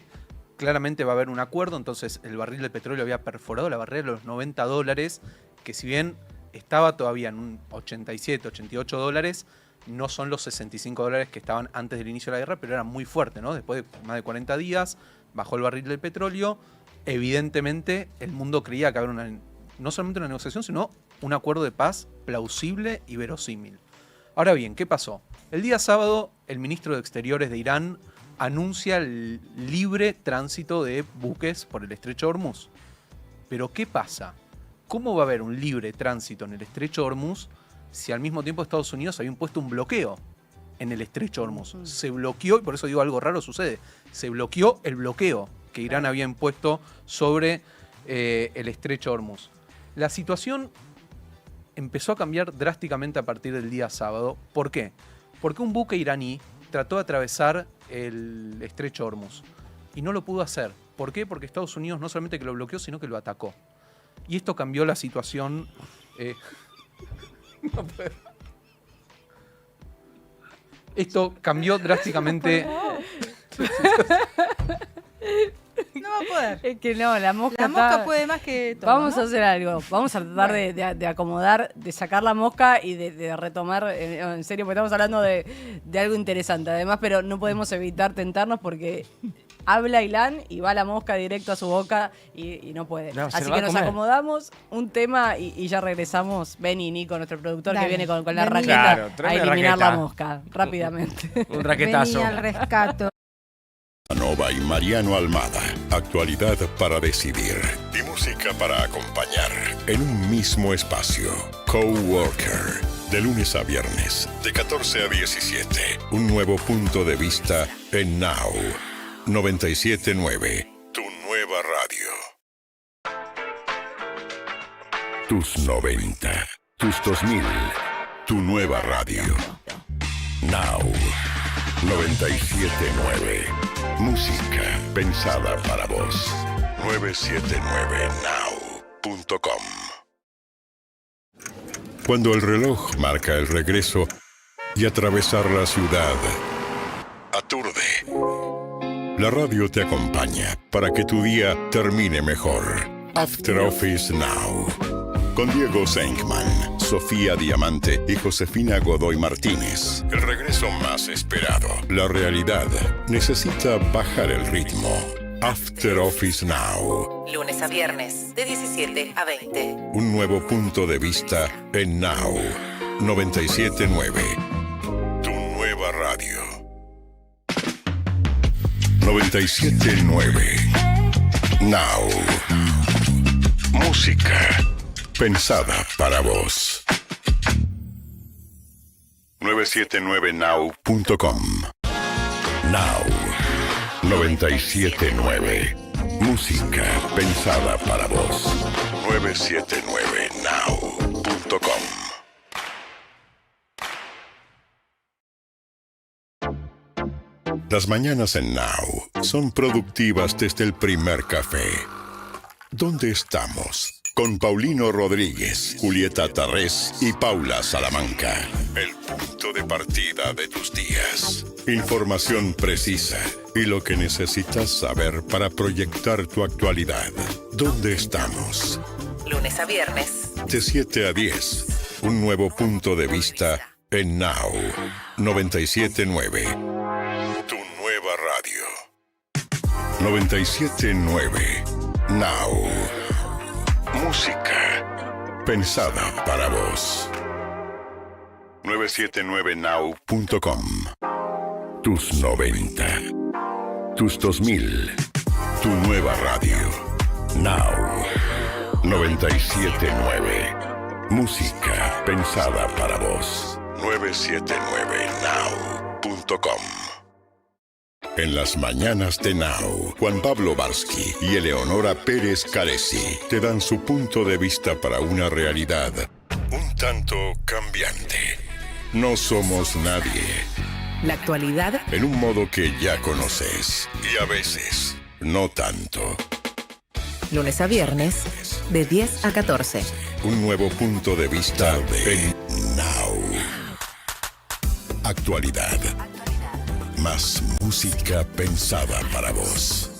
claramente va a haber un acuerdo. Entonces el barril de petróleo había perforado la barrera de los $90, que si bien estaba todavía en un 87, 88 dólares, no son los 65 dólares que estaban antes del inicio de la guerra, pero era muy fuerte, ¿no? Después de más de 40 días, bajó el barril del petróleo. Evidentemente, el mundo creía que había no solamente una negociación, sino un acuerdo de paz plausible y verosímil. Ahora bien, ¿qué pasó? El día sábado, el ministro de Exteriores de Irán anuncia el libre tránsito de buques por el estrecho de Hormuz. Pero ¿qué pasa? ¿Cómo va a haber un libre tránsito en el estrecho de Hormuz si al mismo tiempo Estados Unidos había impuesto un bloqueo en el estrecho de Hormuz? Se bloqueó, y por eso digo algo raro sucede, se bloqueó el bloqueo que Irán había impuesto sobre el estrecho de Hormuz. La situación empezó a cambiar drásticamente a partir del día sábado. ¿Por qué? Porque un buque iraní trató de atravesar el estrecho de Hormuz y no lo pudo hacer. ¿Por qué? Porque Estados Unidos no solamente que lo bloqueó, sino que lo atacó. Y esto cambió la situación. No puedo. Esto cambió drásticamente. No va a poder. Es que no, la mosca La mosca está- puede más que todo. Vamos ¿no? a hacer algo. Vamos a tratar de acomodar, de sacar la mosca y de retomar, en serio, porque estamos hablando de algo interesante. Además, pero no podemos evitar tentarnos porque habla Ilan y va la mosca directo a su boca y no puede. No, se Así la va que a nos comer. acomodamos un tema y ya regresamos. Ben y Nico, nuestro productor, Dale. que viene con la Vení. raqueta Claro, a tráeme la eliminar raqueta. la mosca rápidamente. Un raquetazo. Vení al rescato. Nova y Mariano Almada. Actualidad para decidir y música para acompañar en un mismo espacio. Coworker. De lunes a viernes, de 14 a 17. Un nuevo punto de vista en Now 97.9. Tu nuevo Tus 90, tus 2000, tu nueva radio. Now 979. Música pensada para vos. 979now.com. Cuando el reloj marca el regreso y atravesar la ciudad aturde, la radio te acompaña para que tu día termine mejor. After Office Now. Con Diego Senkman, Sofía Diamante y Josefina Godoy Martínez. El regreso más esperado. La realidad necesita bajar el ritmo. After Office Now. Lunes a viernes, de 17 a 20. Un nuevo punto de vista en Now 979. Tu nueva radio. 979. Now. Música pensada para vos. 979now.com. Now 979. Música pensada para vos. 979now.com. Las mañanas en Now son productivas desde el primer café. ¿Dónde estamos? Con Paulino Rodríguez, Julieta Tarrés y Paula Salamanca. El punto de partida de tus días. Información precisa y lo que necesitas saber para proyectar tu actualidad. ¿Dónde estamos? Lunes a viernes. De 7 a 10. Un nuevo punto de vista en Now 979. Tu nueva radio. 979 Now. Música pensada para vos. 979now.com. Tus 90. Tus 2000. Tu nueva radio. Now 979. Música pensada para vos. 979now.com. En las mañanas de Now, Juan Pablo Barsky y Eleonora Pérez Caresi te dan su punto de vista para una realidad un tanto cambiante. No somos nadie. La actualidad En un modo que ya conoces y a veces no tanto. lunes a viernes, de 10 a 14. Un nuevo punto de vista en Now. Actualidad. Más música pensada para vos.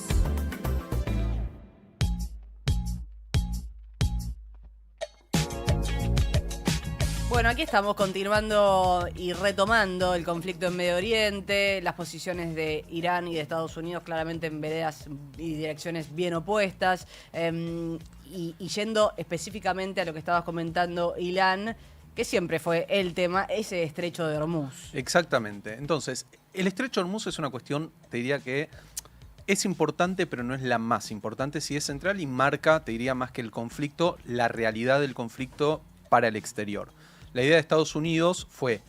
Bueno, aquí estamos continuando y retomando el conflicto en Medio Oriente, las posiciones de Irán y de Estados Unidos claramente en veredas y direcciones bien opuestas, y yendo específicamente a lo que estabas comentando, Ilan, que siempre fue el tema, ese estrecho de Hormuz. Exactamente. Entonces, el estrecho de Hormuz es una cuestión, te diría que es importante, pero no es la más importante, sí es central y marca, te diría más que el conflicto, la realidad del conflicto para el exterior. La idea de Estados Unidos fue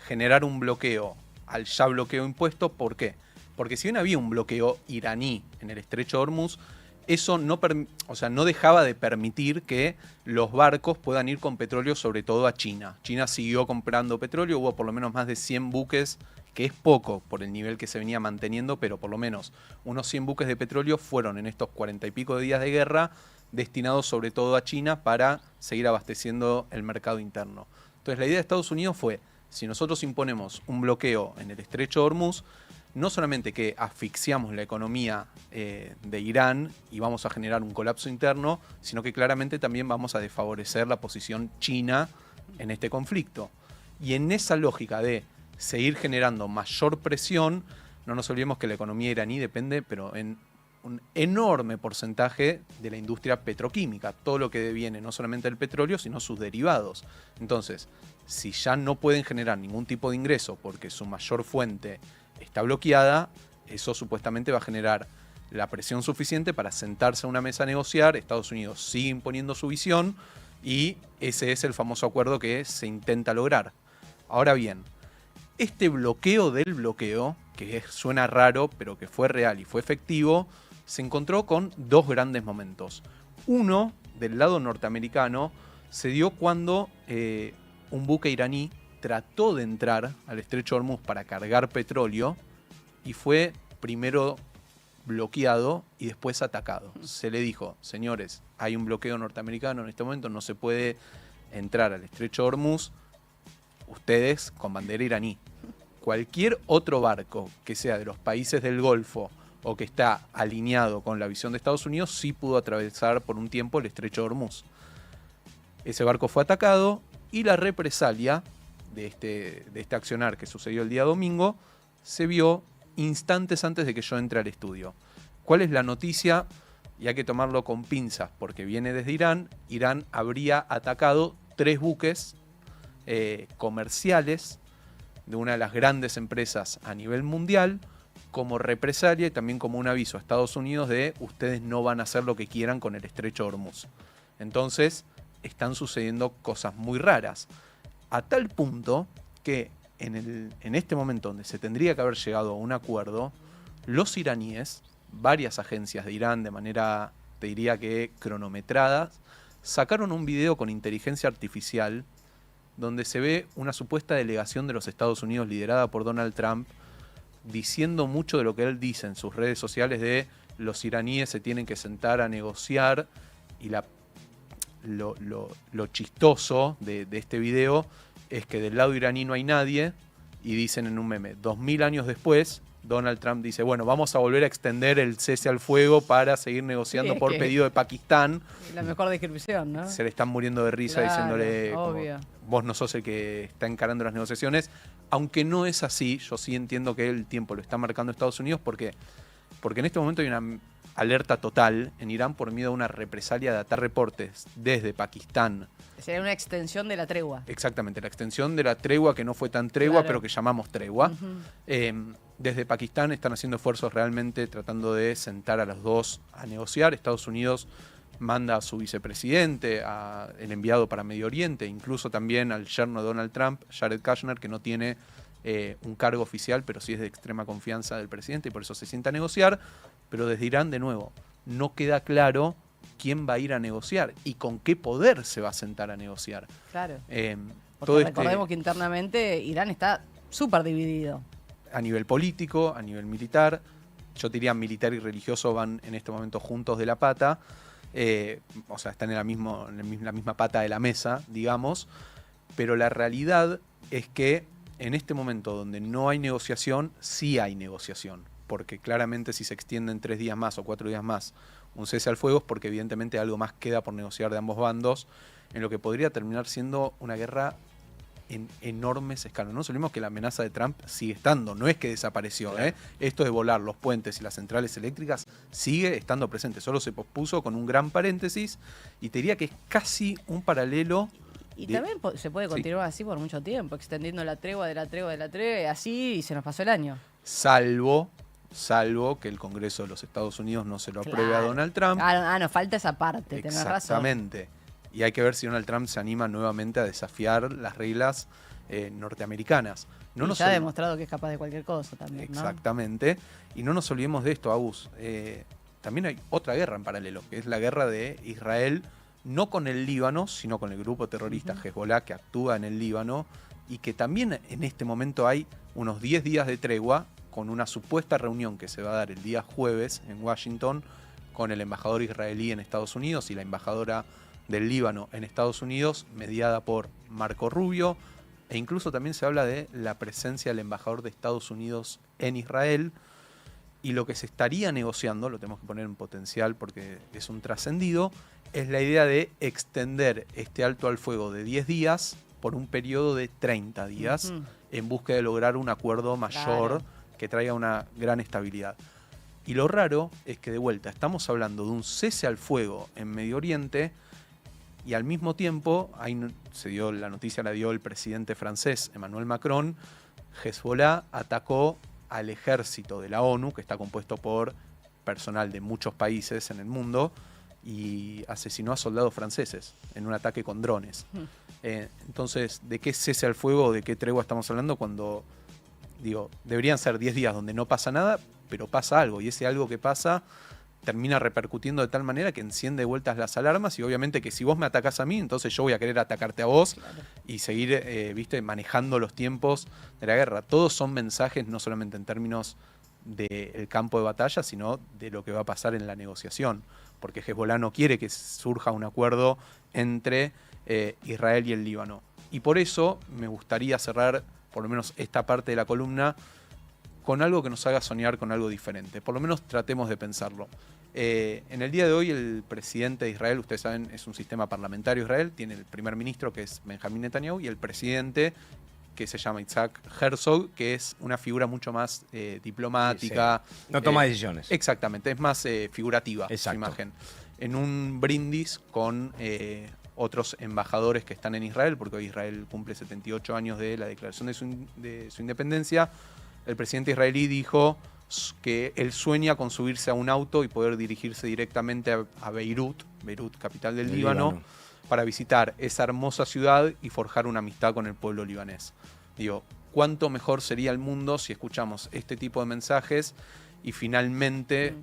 generar un bloqueo al ya bloqueo impuesto. ¿Por qué? Porque si bien había un bloqueo iraní en el estrecho de Hormuz, eso no dejaba de permitir que los barcos puedan ir con petróleo, sobre todo a China. China siguió comprando petróleo, hubo por lo menos más de 100 buques, que es poco por el nivel que se venía manteniendo, pero por lo menos unos 100 buques de petróleo fueron en estos 40 y pico de días de guerra destinados sobre todo a China para seguir abasteciendo el mercado interno. Entonces la idea de Estados Unidos fue, si nosotros imponemos un bloqueo en el estrecho de Hormuz, no solamente que asfixiamos la economía de Irán y vamos a generar un colapso interno, sino que claramente también vamos a desfavorecer la posición china en este conflicto. Y en esa lógica de seguir generando mayor presión, no nos olvidemos que la economía iraní depende, pero en un enorme porcentaje de la industria petroquímica, todo lo que deviene no solamente del petróleo, sino sus derivados. Entonces, si ya no pueden generar ningún tipo de ingreso porque su mayor fuente está bloqueada, eso supuestamente va a generar la presión suficiente para sentarse a una mesa a negociar. Estados Unidos sigue imponiendo su visión y ese es el famoso acuerdo que se intenta lograr. Ahora bien, este bloqueo del bloqueo, que suena raro, pero que fue real y fue efectivo, se encontró con dos grandes momentos. Uno, del lado norteamericano, se dio cuando un buque iraní trató de entrar al estrecho de Hormuz para cargar petróleo y fue primero bloqueado y después atacado. Se le dijo, señores, hay un bloqueo norteamericano en este momento, no se puede entrar al estrecho de Hormuz, ustedes con bandera iraní. Cualquier otro barco que sea de los países del Golfo o que está alineado con la visión de Estados Unidos sí pudo atravesar por un tiempo el estrecho de Hormuz. Ese barco fue atacado y la represalia de este accionar que sucedió el día domingo se vio instantes antes de que yo entre al estudio. ¿Cuál es la noticia? Y hay que tomarlo con pinzas porque viene desde Irán. Irán habría atacado 3 buques comerciales de una de las grandes empresas a nivel mundial como represalia y también como un aviso a Estados Unidos de ustedes no van a hacer lo que quieran con el estrecho de Hormuz. Entonces están sucediendo cosas muy raras, a tal punto que en este momento donde se tendría que haber llegado a un acuerdo, los iraníes, varias agencias de Irán de manera, te diría que cronometradas, sacaron un video con inteligencia artificial donde se ve una supuesta delegación de los Estados Unidos liderada por Donald Trump diciendo mucho de lo que él dice en sus redes sociales de los iraníes se tienen que sentar a negociar y lo chistoso de este video es que del lado iraní no hay nadie y dicen en un meme, 2000 años después, Donald Trump dice, bueno, vamos a volver a extender el cese al fuego para seguir negociando por pedido de Pakistán. La mejor descripción, ¿no? Se le están muriendo de risa diciéndole, obvio. vos no sos el que está encarando las negociaciones. Aunque no es así, yo sí entiendo que el tiempo lo está marcando Estados Unidos porque en este momento hay una alerta total en Irán por miedo a una represalia de atar reportes desde Pakistán. Sería una extensión de la tregua. Exactamente, la extensión de la tregua que no fue tan tregua, claro, pero que llamamos tregua. Uh-huh. Desde Pakistán están haciendo esfuerzos realmente tratando de sentar a los dos a negociar. Estados Unidos manda a su vicepresidente, el enviado para Medio Oriente, incluso también al yerno de Donald Trump, Jared Kushner, que no tiene un cargo oficial, pero sí es de extrema confianza del presidente y por eso se sienta a negociar. Pero desde Irán, de nuevo, no queda claro quién va a ir a negociar y con qué poder se va a sentar a negociar. Claro. Porque recordemos que internamente Irán está súper dividido. A nivel político, a nivel militar, yo diría militar y religioso van en este momento juntos de la pata, o sea, están en la misma pata de la mesa, digamos, pero la realidad es que en este momento donde no hay negociación, sí hay negociación, porque claramente si se extienden 3 días más o 4 días más un cese al fuego es porque evidentemente algo más queda por negociar de ambos bandos, en lo que podría terminar siendo una guerra en enormes escalas. No nos olvidemos que la amenaza de Trump sigue estando, no es que desapareció. Esto de volar los puentes y las centrales eléctricas sigue estando presente, solo se pospuso con un gran paréntesis y te diría que es casi un paralelo. Y también se puede continuar así por mucho tiempo, extendiendo la tregua de la tregua de la tregua, así y se nos pasó el año. Salvo que el Congreso de los Estados Unidos no se lo apruebe a Donald Trump. Nos falta esa parte, tenés razón. Exactamente. Y hay que ver si Donald Trump se anima nuevamente a desafiar las reglas norteamericanas. Ya ha demostrado que es capaz de cualquier cosa también, ¿no? Exactamente. Y no nos olvidemos de esto, Agus. También hay otra guerra en paralelo, que es la guerra de Israel, no con el Líbano, sino con el grupo terrorista Hezbollah que actúa en el Líbano y que también en este momento hay unos 10 días de tregua con una supuesta reunión que se va a dar el día jueves en Washington con el embajador israelí en Estados Unidos y la embajadora del Líbano en Estados Unidos, mediada por Marco Rubio, e incluso también se habla de la presencia del embajador de Estados Unidos en Israel, y lo que se estaría negociando, lo tenemos que poner en potencial porque es un trascendido, es la idea de extender este alto al fuego de 10 días por un periodo de 30 días en búsqueda de lograr un acuerdo mayor que traiga una gran estabilidad. Y lo raro es que de vuelta estamos hablando de un cese al fuego en Medio Oriente y al mismo tiempo, ahí la noticia la dio el presidente francés Emmanuel Macron, Hezbollah atacó al ejército de la ONU, que está compuesto por personal de muchos países en el mundo, y asesinó a soldados franceses en un ataque con drones. Entonces, ¿de qué cese al fuego o de qué tregua estamos hablando cuando, deberían ser 10 días donde no pasa nada, pero pasa algo, y ese algo que pasa termina repercutiendo de tal manera que enciende de vueltas las alarmas y obviamente que si vos me atacás a mí, entonces yo voy a querer atacarte a vos y seguir manejando los tiempos de la guerra. Todos son mensajes no solamente en términos del campo de batalla, sino de lo que va a pasar en la negociación, porque Hezbollah no quiere que surja un acuerdo entre Israel y el Líbano. Y por eso me gustaría cerrar por lo menos esta parte de la columna con algo que nos haga soñar con algo diferente. Por lo menos tratemos de pensarlo. En el día de hoy el presidente de Israel, ustedes saben, es un sistema parlamentario Israel, tiene el primer ministro que es Benjamín Netanyahu y el presidente que se llama Isaac Herzog, que es una figura mucho más diplomática. Sí. No toma decisiones. Exactamente, es más figurativa su imagen. En un brindis con otros embajadores que están en Israel, porque hoy Israel cumple 78 años de la declaración de su independencia, el presidente israelí dijo que él sueña con subirse a un auto y poder dirigirse directamente a Beirut, capital del Líbano, para visitar esa hermosa ciudad y forjar una amistad con el pueblo libanés. Digo, ¿cuánto mejor sería el mundo si escuchamos este tipo de mensajes y finalmente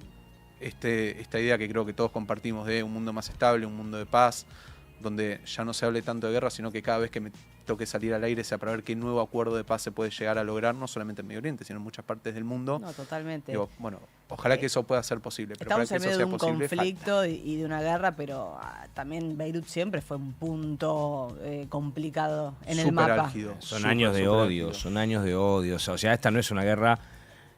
esta idea que creo que todos compartimos de un mundo más estable, un mundo de paz, donde ya no se hable tanto de guerra, sino que cada vez que me toque salir al aire sea para ver qué nuevo acuerdo de paz se puede llegar a lograr, no solamente en Medio Oriente, sino en muchas partes del mundo. No, totalmente. Digo, bueno, ojalá que eso pueda ser posible. Pero estamos para que en eso medio sea de un posible, conflicto y de una guerra, pero también Beirut siempre fue un punto complicado en el mapa. Álgido, son años de odio, son años de odio. O sea, esta no es una guerra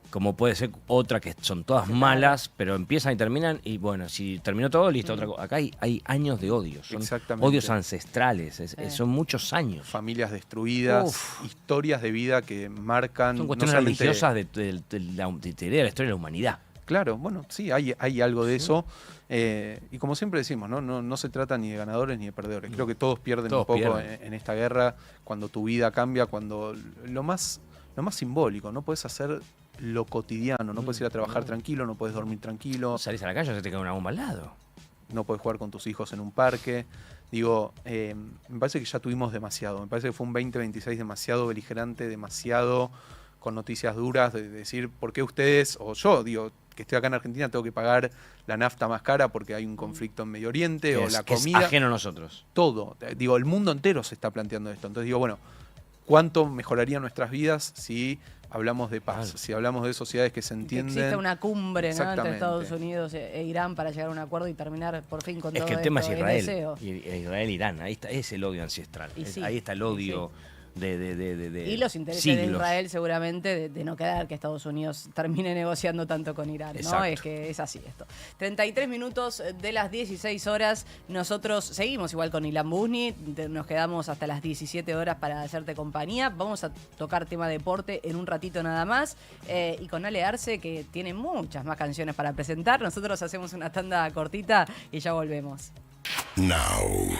como puede ser otra que son todas malas, pero empiezan y terminan, y bueno, si terminó todo, listo, otra cosa. Acá hay años de odio, son odios ancestrales, son muchos años. Familias destruidas, historias de vida que marcan... Son cuestiones religiosas de la historia de la humanidad. Claro, bueno, sí, hay algo de eso. Y como siempre decimos, no se trata ni de ganadores ni de perdedores. Creo que todos pierden un poco en esta guerra, cuando tu vida cambia, cuando lo más simbólico, no puedes hacer lo cotidiano, no puedes ir a trabajar tranquilo, no puedes dormir tranquilo. Salís a la calle, se te cae una bomba al lado. No puedes jugar con tus hijos en un parque. Digo, me parece que ya tuvimos demasiado. Me parece que fue un 2026 demasiado beligerante, demasiado con noticias duras, de decir, ¿por qué ustedes, o yo, digo, que estoy acá en Argentina, tengo que pagar la nafta más cara porque hay un conflicto en Medio Oriente, o la comida? Es ajeno a nosotros. Todo. Digo, el mundo entero se está planteando esto. Entonces digo, bueno, ¿cuánto mejorarían nuestras vidas si hablamos de paz, si hablamos de sociedades que se entienden? Que existe una cumbre, ¿no?, entre Estados Unidos e Irán para llegar a un acuerdo y terminar por fin con todo esto. Es que el tema es Israel, Israel-Irán, ahí está, es el odio ancestral, ahí está el odio de y los intereses siglos de Israel seguramente de no quedar que Estados Unidos termine negociando tanto con Irán, ¿no? Exacto. Es que es así esto. 33 minutos de las 16 horas. Nosotros seguimos igual con Ilan Busni. Nos quedamos hasta las 17 horas para hacerte compañía. Vamos a tocar tema deporte en un ratito nada más. Y con Ale Arce, que tiene muchas más canciones para presentar. Nosotros hacemos una tanda cortita y ya volvemos. Now.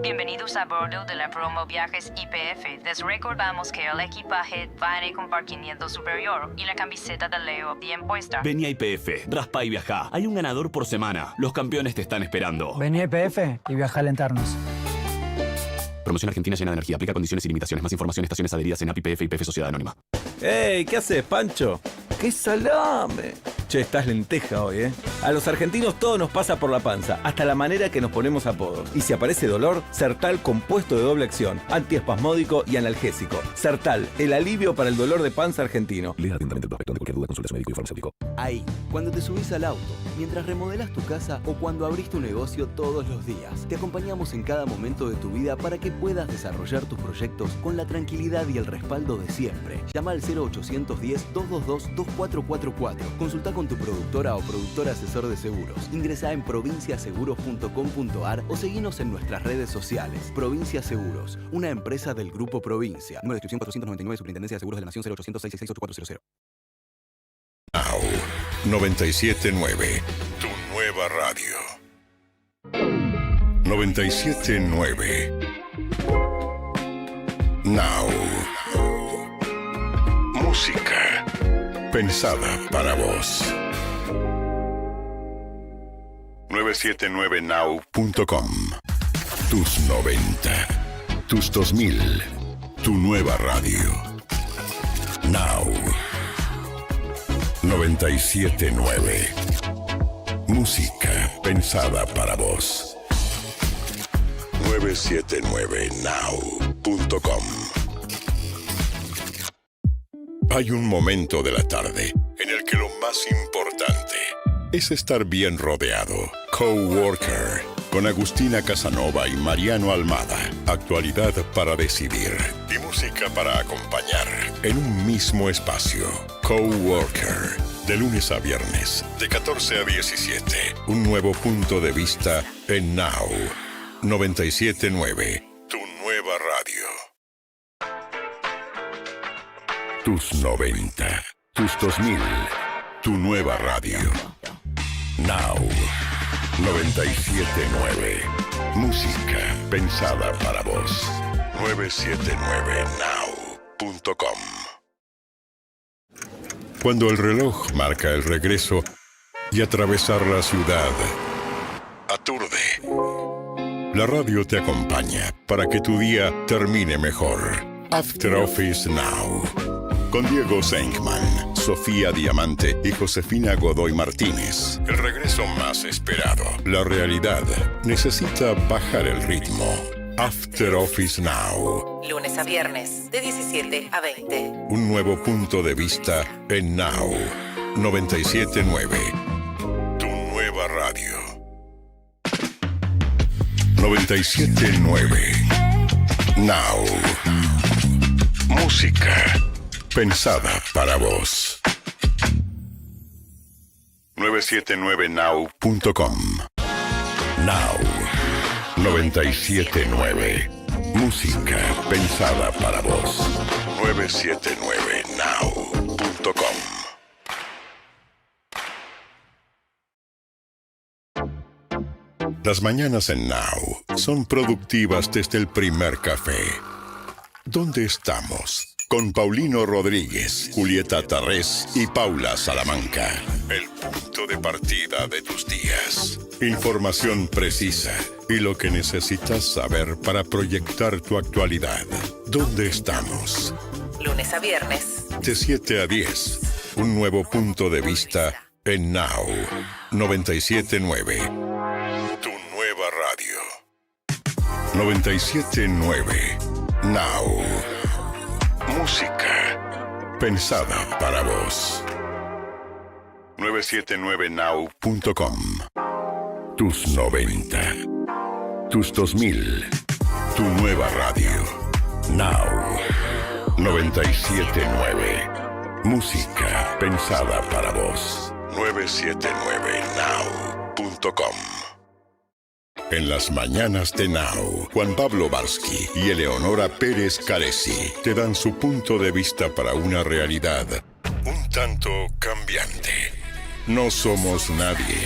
Bienvenidos a bordo de la promo Viajes YPF. Les recordamos que el equipaje va en el compartimiento superior y la camiseta de Leo bien puesta. Vení a YPF, raspa y viajá. Hay un ganador por semana. Los campeones te están esperando. Vení a YPF y viajá a alentarnos. Promoción Argentina llena de energía. Aplica condiciones y limitaciones. Más información, estaciones adheridas en API, YPF y YPF Sociedad Anónima. ¡Ey! ¿Qué haces, Pancho? ¡Qué salame! Che, estás lenteja hoy, ¿eh? A los argentinos todo nos pasa por la panza, hasta la manera que nos ponemos apodos. Y si aparece dolor, Sertal compuesto de doble acción, antiespasmódico y analgésico. Sertal, el alivio para el dolor de panza argentino. Lea atentamente el prospecto. De cualquier duda, consulta a su médico y farmacéutico. Ahí, cuando te subís al auto, mientras remodelas tu casa o cuando abrís tu negocio todos los días. Te acompañamos en cada momento de tu vida para que puedas desarrollar tus proyectos con la tranquilidad y el respaldo de siempre. Llama al 0810-222-2444. Consulta con tu productora o productor asesor de seguros. Ingresá en provinciaseguros.com.ar o seguinos en nuestras redes sociales. Provincia Seguros, una empresa del Grupo Provincia. Número de inscripción 499, Superintendencia de Seguros de la Nación, 0800-666-8400. Now 97.9, tu nueva radio. 97.9. Now. Música pensada para vos. 979now.com. Tus 90, tus 2000, tu nueva radio. Now. 979. Música pensada para vos. 979now.com. Hay un momento de la tarde en el que lo más importante es estar bien rodeado. Coworker, con Agustina Casanova y Mariano Almada. Actualidad para decidir y música para acompañar en un mismo espacio. Coworker, de lunes a viernes, de 14 a 17. Un nuevo punto de vista en Now 979, tu nueva radio. Tus 90, tus 2000, tu nueva radio. Now 979. Música pensada para vos. 979now.com. Cuando el reloj marca el regreso y atravesar la ciudad aturde, la radio te acompaña para que tu día termine mejor. After Office Now. Con Diego Senkman, Sofía Diamante y Josefina Godoy Martínez. El regreso más esperado. La realidad necesita bajar el ritmo. After Office Now. Lunes a viernes, de 17 a 20. Un nuevo punto de vista en Now 979. Tu nueva radio. 979. Now. Música pensada para vos. 979now.com. Now 979. Música pensada para vos. 979now.com. Las mañanas en Now son productivas desde el primer café. ¿Dónde estamos? Con Paulino Rodríguez, Julieta Tarrés y Paula Salamanca. El punto de partida de tus días. Información precisa y lo que necesitas saber para proyectar tu actualidad. ¿Dónde estamos? Lunes a viernes. De 7 a 10. Un nuevo punto de vista en Now 979. Tu nueva radio. 979 Now. Música pensada para vos. 979now.com. Tus 90. Tus 2000. Tu nueva radio. Now 979. Música pensada para vos. 979now.com. En las mañanas de Now, Juan Pablo Barsky y Eleonora Pérez Caresi te dan su punto de vista para una realidad un tanto cambiante. No somos nadie.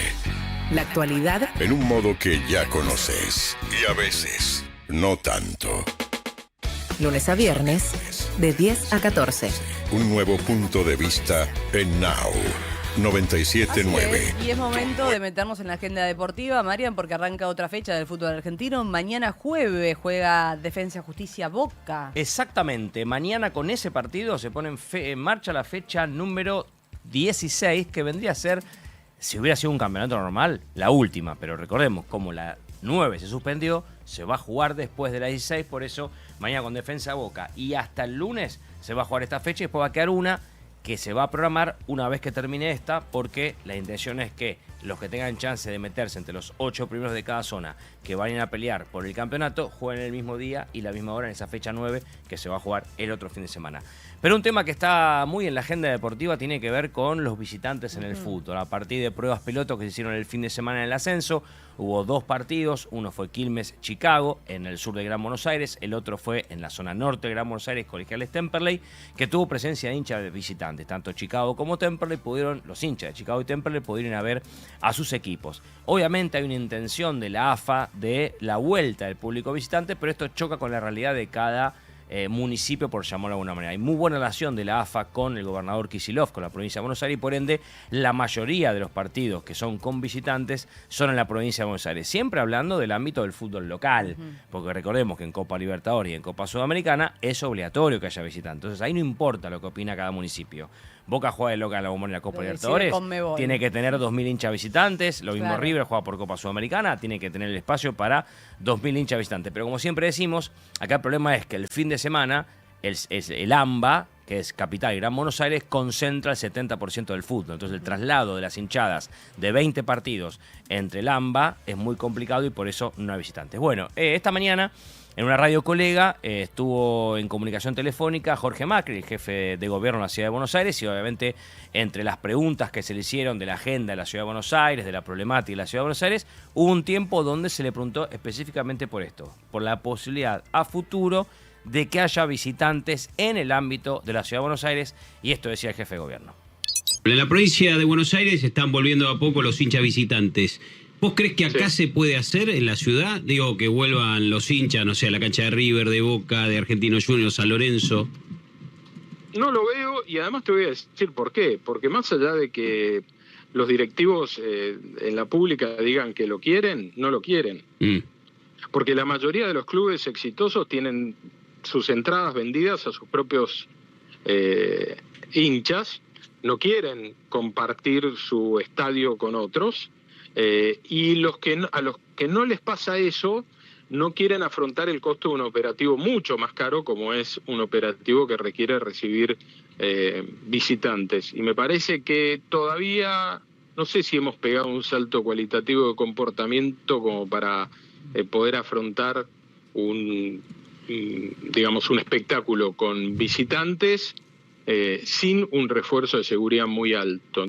La actualidad En un modo que ya conoces y a veces no tanto. lunes a viernes, de 10 a 14. Un nuevo punto de vista en Now 979. Y es momento de meternos en la agenda deportiva, Marian, porque arranca otra fecha del fútbol argentino. Mañana jueves juega Defensa Justicia Boca. Exactamente. Mañana con ese partido se pone en marcha la fecha número 16, que vendría a ser, si hubiera sido un campeonato normal, la última. Pero recordemos, como la 9 se suspendió, se va a jugar después de la 16. Por eso, mañana con Defensa Boca. Y hasta el lunes se va a jugar esta fecha y después va a quedar una que se va a programar una vez que termine esta, porque la intención es que los que tengan chance de meterse entre los 8 primeros de cada zona que vayan a pelear por el campeonato jueguen el mismo día y la misma hora en esa fecha 9 que se va a jugar el otro fin de semana. Pero un tema que está muy en la agenda deportiva tiene que ver con los visitantes en el fútbol. A partir de pruebas pilotos que se hicieron el fin de semana en el ascenso, hubo 2 partidos. Uno fue Quilmes-Chicago en el sur de Gran Buenos Aires, el otro fue en la zona norte de Gran Buenos Aires, Colegiales Temperley, que tuvo presencia de hinchas de visitantes. Tanto Chicago como Temperley los hinchas de Chicago y Temperley pudieron ir a ver a sus equipos. Obviamente hay una intención de la AFA de la vuelta del público visitante, pero esto choca con la realidad de cada municipio, por llamarlo de alguna manera. Hay muy buena relación de la AFA con el gobernador Kicillof, con la provincia de Buenos Aires, y por ende la mayoría de los partidos que son con visitantes son en la provincia de Buenos Aires, siempre hablando del ámbito del fútbol local, porque recordemos que en Copa Libertadores y en Copa Sudamericana es obligatorio que haya visitantes. Entonces ahí no importa lo que opina cada municipio. Boca juega de loca en la Bombonera Copa Lo Libertadores, decide Conmebol. tiene que tener 2.000 hinchas visitantes, lo mismo Claro. River juega por Copa Sudamericana, tiene que tener el espacio para 2.000 hinchas visitantes. Pero como siempre decimos, acá el problema es que el fin de semana el AMBA, que es Capital y Gran Buenos Aires, concentra el 70% del fútbol. Entonces el traslado de las hinchadas de 20 partidos entre el AMBA es muy complicado y por eso no hay visitantes. Bueno, esta mañana en una radio colega estuvo en comunicación telefónica Jorge Macri, el jefe de gobierno de la Ciudad de Buenos Aires, y obviamente entre las preguntas que se le hicieron de la agenda de la Ciudad de Buenos Aires, de la problemática de la Ciudad de Buenos Aires, hubo un tiempo donde se le preguntó específicamente por esto, por la posibilidad a futuro de que haya visitantes en el ámbito de la Ciudad de Buenos Aires, y esto decía el jefe de gobierno. En la provincia de Buenos Aires están volviendo a poco los hinchas visitantes. ¿Vos crees que acá se puede hacer en la ciudad? Digo, que vuelvan los hinchas, no sé, a la cancha de River, de Boca, de Argentinos Juniors, San Lorenzo. No lo veo y además te voy a decir por qué. Porque más allá de que los directivos en la pública digan que lo quieren, no lo quieren. Porque la mayoría de los clubes exitosos tienen sus entradas vendidas a sus propios hinchas, no quieren compartir su estadio con otros. Y a los que no les pasa eso, no quieren afrontar el costo de un operativo mucho más caro, como es un operativo que requiere recibir visitantes. Y me parece que todavía, no sé si hemos pegado un salto cualitativo de comportamiento como para poder afrontar un espectáculo con visitantes sin un refuerzo de seguridad muy alto.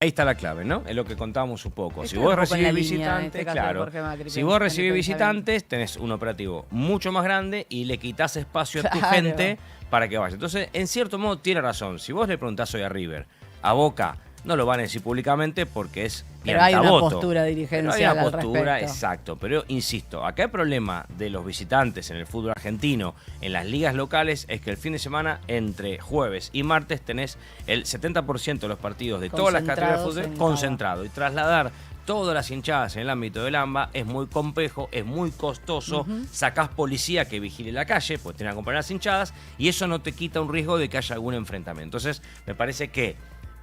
Ahí está la clave, ¿no? Es lo que contábamos un poco. Si Está vos un poco en la recibís línea, en visitantes, este caso, de claro. Jorge Macri, Si vos recibís pensar visitantes, tenés un operativo mucho más grande y le quitas espacio a tu Claro. gente para que vaya. Entonces, en cierto modo, tiene razón. Si vos le preguntás hoy a River, a Boca, no lo van a decir públicamente porque es Pero hay una piantavoto. postura Pero hay dirigencial una al postura, respecto. exacto. Pero insisto, acá el problema de los visitantes en el fútbol argentino, en las ligas locales, es que el fin de semana, entre jueves y martes, tenés el 70% de los partidos de todas las categorías de Concentrados fútbol en concentrado. Y trasladar todas las hinchadas en el ámbito del AMBA es muy complejo, es muy costoso. Sacás policía que vigile la calle, pues tienen que acompañar las hinchadas, y eso no te quita un riesgo de que haya algún enfrentamiento. Entonces, me parece que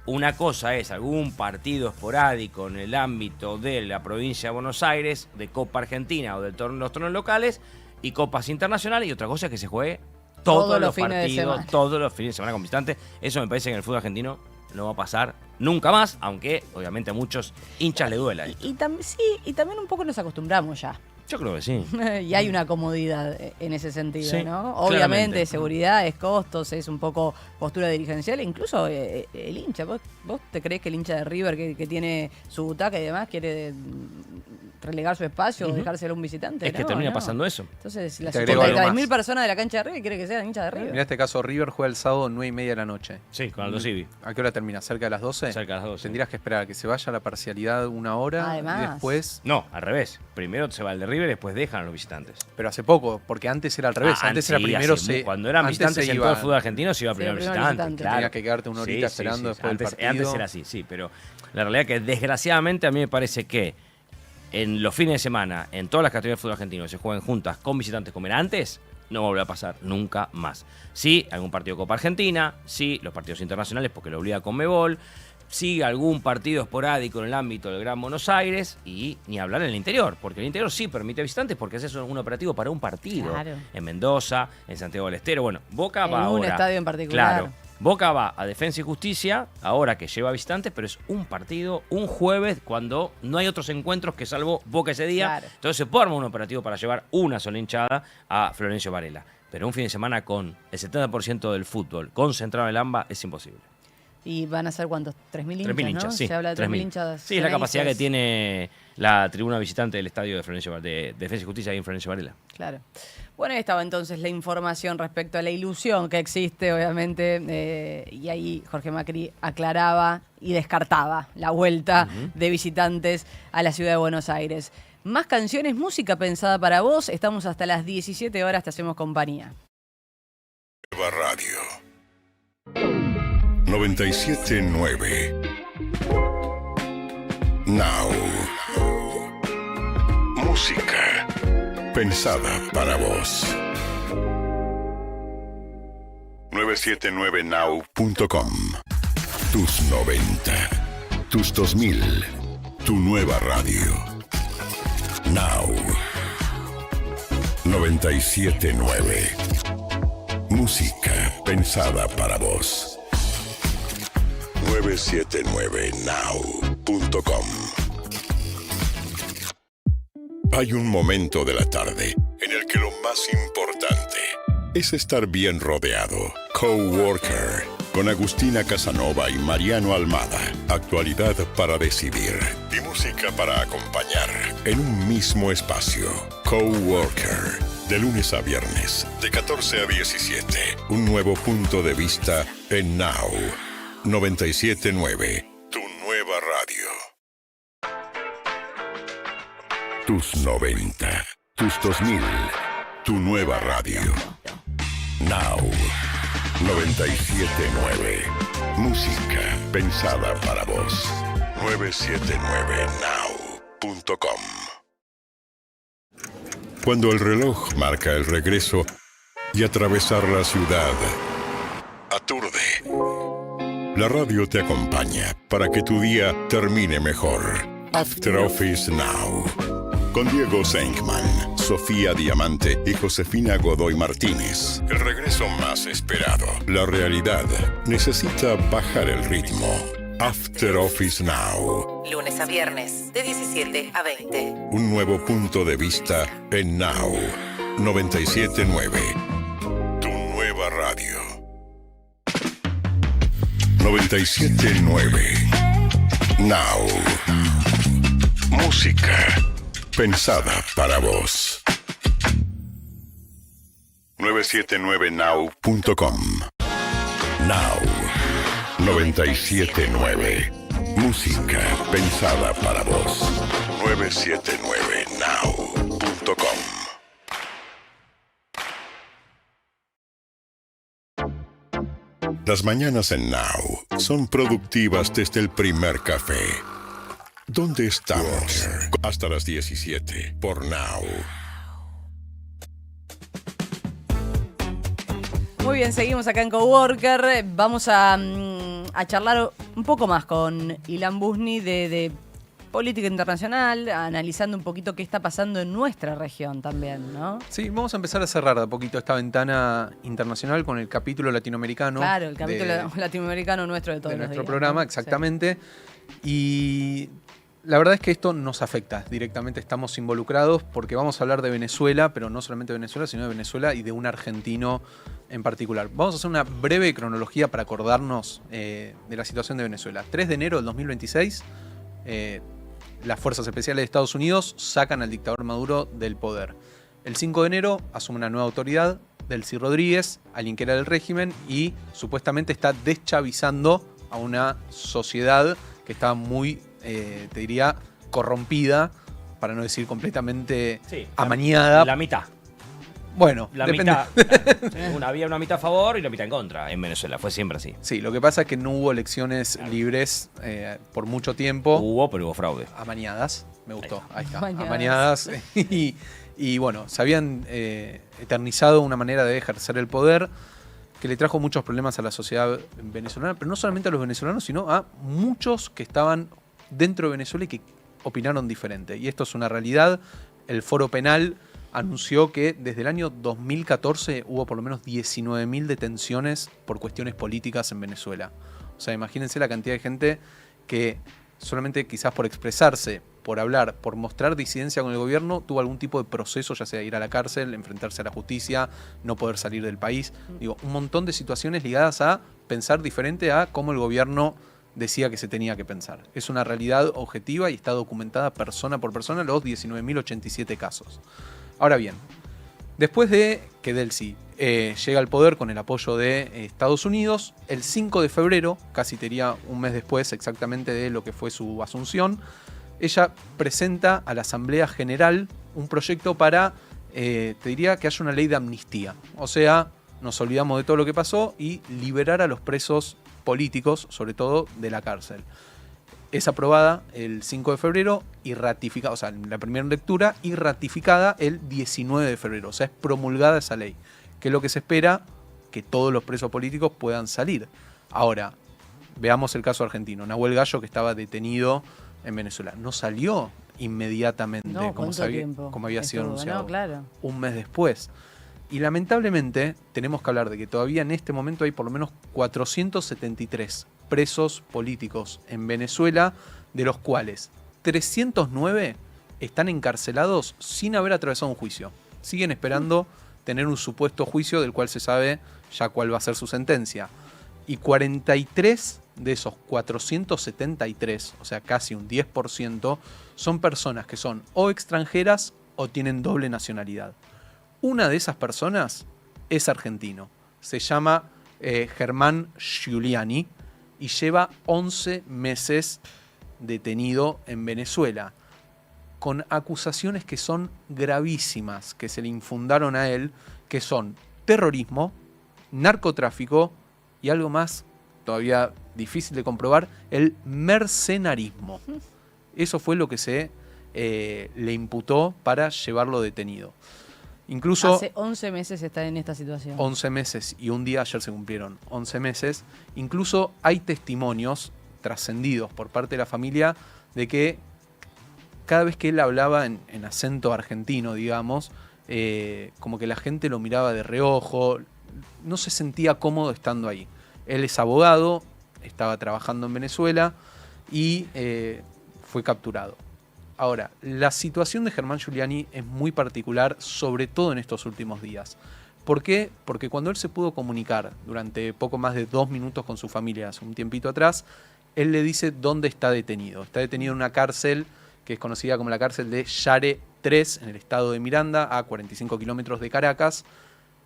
una cosa es algún partido esporádico en el ámbito de la provincia de Buenos Aires, de Copa Argentina o de los torneos locales y copas internacionales, y otra cosa es que se juegue todos los fines de partidos, semana. todos los fines de semana con visitantes. Eso me parece que en el fútbol argentino no va a pasar nunca más, aunque obviamente a muchos hinchas le duela. Y también un poco nos acostumbramos ya. Yo creo que sí. Y hay una comodidad en ese sentido, Sí, ¿no? claramente. Obviamente, seguridad, es costos, es un poco postura dirigencial, incluso el hincha. ¿Vos te creés que el hincha de River que tiene su butaca y demás quiere relegar su espacio o dejárselo a un visitante? Es que No, termina no. pasando eso. Entonces, las Te agrego algo 53.000 más. personas de la cancha de River quiere que sean hinchas de River. En este caso, River juega el sábado 9:30 de la noche. Sí, con Aldo Civi. ¿A qué hora termina? ¿Cerca de las 12? Cerca de las 12. Tendrías que esperar a que se vaya a la parcialidad una hora Además. y después... No, al revés. Primero se va el de River y después dejan a los visitantes. Pero hace poco, porque antes era al revés. Antes era sí, primero cuando eran antes visitantes se en iba- todo el fútbol argentino se iba Sí, primero primero visitante. visitante. Claro. Tenías que quedarte una horita esperando después del partido. Antes era así, sí, pero la realidad es que desgraciadamente a mí me parece que en los fines de semana, en todas las categorías de fútbol argentino, se juegan juntas con visitantes como era antes, no va a volver a pasar nunca más. Sí, algún partido de Copa Argentina, sí, los partidos internacionales porque lo obliga Conmebol, sí, algún partido esporádico en el ámbito del Gran Buenos Aires y ni hablar en el interior, porque el interior sí permite visitantes porque ese es un operativo para un partido. Claro. En Mendoza, en Santiago del Estero, bueno, Boca En va un ahora. estadio en particular. Claro. Boca va a Defensa y Justicia, ahora que lleva visitantes, pero es un partido, un jueves, cuando no hay otros encuentros que salvo Boca ese día. Claro. Entonces se puede armar un operativo para llevar una sola hinchada a Florencio Varela. Pero un fin de semana con el 70% del fútbol concentrado en el AMBA es imposible. ¿Y van a ser cuántos? 3.000 hinchas, 3.000 hinchas, ¿no? sí. Se habla de 3.000 hinchas. Sí, es la capacidad que ceneices. tiene la tribuna visitante del estadio de Florencio de Defensa y Justicia ahí en Florencio Varela. Claro. Bueno, ahí estaba entonces la información respecto a la ilusión que existe, obviamente, y ahí Jorge Macri aclaraba y descartaba la vuelta de visitantes a la ciudad de Buenos Aires. Más canciones, música pensada para vos. Estamos hasta las 17 horas, te hacemos compañía. Nueva Radio 97.9 Now. Música pensada para vos. 979now.com Tus 90, tus 2000, tu nueva radio. Now. 97.9. Música pensada para vos. 979now.com. Hay un momento de la tarde en el que lo más importante es estar bien rodeado. Coworker, con Agustina Casanova y Mariano Almada. Actualidad para decidir y música para acompañar en un mismo espacio. Coworker, de lunes a viernes, de 14 a 17. Un nuevo punto de vista en Now. 97.9, tu nueva radio. Tus 90, tus 2000, tu nueva radio. Now. 97.9. Música pensada para vos. 979now.com. Cuando el reloj marca el regreso y atravesar la ciudad aturde. La radio te acompaña para que tu día termine mejor. After Office Now. Con Diego Senkman, Sofía Diamante y Josefina Godoy Martínez. El regreso más esperado. La realidad necesita bajar el ritmo. After Office Now. Lunes a viernes, de 17 a 20. Un nuevo punto de vista en Now. 97.9. Tu nueva radio. 97.9. Now. Música pensada para vos. 979now.com. Now. 97.9. Música pensada para vos. 979now.com. Las mañanas en Now son productivas desde el primer café. ¿Dónde estamos? Hasta las 17 por Now. Muy bien, seguimos acá en Coworker. Vamos a charlar un poco más con Ilan Busni de política internacional, analizando un poquito qué está pasando en nuestra región también, ¿no? Sí, vamos a empezar a cerrar de a poquito esta ventana internacional con el capítulo latinoamericano. Claro, el capítulo latinoamericano nuestro de todos de los nuestro días, programa, ¿no? exactamente. Sí. Y la verdad es que esto nos afecta directamente, estamos involucrados porque vamos a hablar de Venezuela, pero no solamente de Venezuela, sino de Venezuela y de un argentino en particular. Vamos a hacer una breve cronología para acordarnos de la situación de Venezuela. 3 de enero del 2026, las Fuerzas Especiales de Estados Unidos sacan al dictador Maduro del poder. El 5 de enero asume una nueva autoridad, Delcy Rodríguez, alguien que era del régimen, y supuestamente está deschavizando a una sociedad que estaba muy, te diría, corrompida, para no decir completamente amañada. La mitad. Bueno, la depende. mitad. Había una mitad a favor y la mitad en contra en Venezuela. Fue siempre así. Sí, lo que pasa es que no hubo elecciones libres por mucho tiempo. Hubo, pero hubo fraude. Amañadas. Me gustó. Ahí está. Amañadas. Y bueno, se habían eternizado una manera de ejercer el poder que le trajo muchos problemas a la sociedad venezolana, pero no solamente a los venezolanos, sino a muchos que estaban dentro de Venezuela y que opinaron diferente. Y esto es una realidad. El Foro Penal anunció que desde el año 2014 hubo por lo menos 19.000 detenciones por cuestiones políticas en Venezuela. O sea, imagínense la cantidad de gente que solamente quizás por expresarse, por hablar, por mostrar disidencia con el gobierno, tuvo algún tipo de proceso, ya sea ir a la cárcel, enfrentarse a la justicia, no poder salir del país. Digo, un montón de situaciones ligadas a pensar diferente a cómo el gobierno decía que se tenía que pensar. Es una realidad objetiva y está documentada persona por persona los 19.087 casos. Ahora bien, después de que Delcy llega al poder con el apoyo de Estados Unidos, el 5 de febrero, casi te diría un mes después exactamente de lo que fue su asunción, ella presenta a la Asamblea General un proyecto para, te diría, que haya una ley de amnistía. O sea, nos olvidamos de todo lo que pasó y liberar a los presos políticos, sobre todo de la cárcel. Es aprobada el 5 de febrero y ratificada, o sea, en la primera lectura, y ratificada el 19 de febrero. O sea, es promulgada esa ley. Que es lo que se espera, que todos los presos políticos puedan salir. Ahora, veamos el caso argentino. Nahuel Gallo, que estaba detenido en Venezuela, no salió inmediatamente, como había sido anunciado. No, claro. Un mes después. Y lamentablemente tenemos que hablar de que todavía en este momento hay por lo menos 473 presos políticos en Venezuela, de los cuales 309 están encarcelados sin haber atravesado un juicio. Siguen esperando tener un supuesto juicio del cual se sabe ya cuál va a ser su sentencia. Y 43 de esos 473, o sea, casi un 10%, son personas que son o extranjeras o tienen doble nacionalidad. Una de esas personas es argentino. Se llama Germán Giuliani y lleva 11 meses detenido en Venezuela, con acusaciones que son gravísimas, que se le infundaron a él, que son terrorismo, narcotráfico y algo más todavía difícil de comprobar, el mercenarismo. Eso fue lo que se le imputó para llevarlo detenido. Incluso hace 11 meses está en esta situación. 11 meses y un día, ayer se cumplieron 11 meses. Incluso hay testimonios trascendidos por parte de la familia de que cada vez que él hablaba en acento argentino, digamos, como que la gente lo miraba de reojo, no se sentía cómodo estando ahí. Él es abogado, estaba trabajando en Venezuela y fue capturado. Ahora, la situación de Germán Giuliani es muy particular, sobre todo en estos últimos días. ¿Por qué? Porque cuando él se pudo comunicar durante poco más de 2 minutos con su familia hace un tiempito atrás, él le dice dónde está detenido. Está detenido en una cárcel que es conocida como la cárcel de Yare 3, en el estado de Miranda, a 45 kilómetros de Caracas.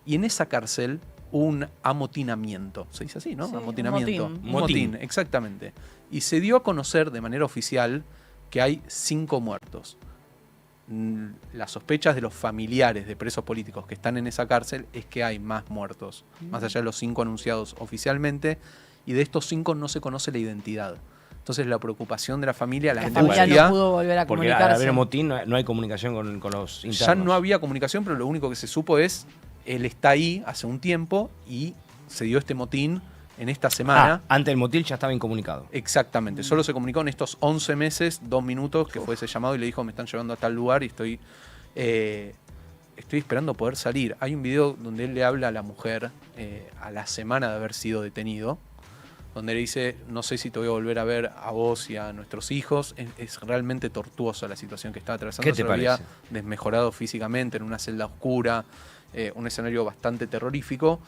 Y en esa cárcel hubo un amotinamiento. Se dice así, ¿no? Sí, amotinamiento. un Motín, exactamente. Y se dio a conocer de manera oficial que hay 5 muertos. Las sospechas de los familiares de presos políticos que están en esa cárcel es que hay más muertos, más allá de los 5 anunciados oficialmente, y de estos 5 no se conoce la identidad. Entonces la preocupación de la familia, la familia no pudo volver a porque comunicarse. al haber motín no hay comunicación con los internos. Ya no había comunicación, pero lo único que se supo es, él está ahí hace un tiempo y se dio este motín en esta semana. Antes del motín ya estaba incomunicado. Exactamente, solo se comunicó en estos 11 meses, 2 minutos, que fue ese llamado y le dijo, me están llevando a tal lugar y estoy esperando poder salir. Hay un video donde él le habla a la mujer a la semana de haber sido detenido, donde le dice, no sé si te voy a volver a ver a vos y a nuestros hijos. Es realmente tortuosa la situación que está atravesando. ¿Qué te Se lo había parece? desmejorado físicamente en una celda oscura, un escenario bastante terrorífico.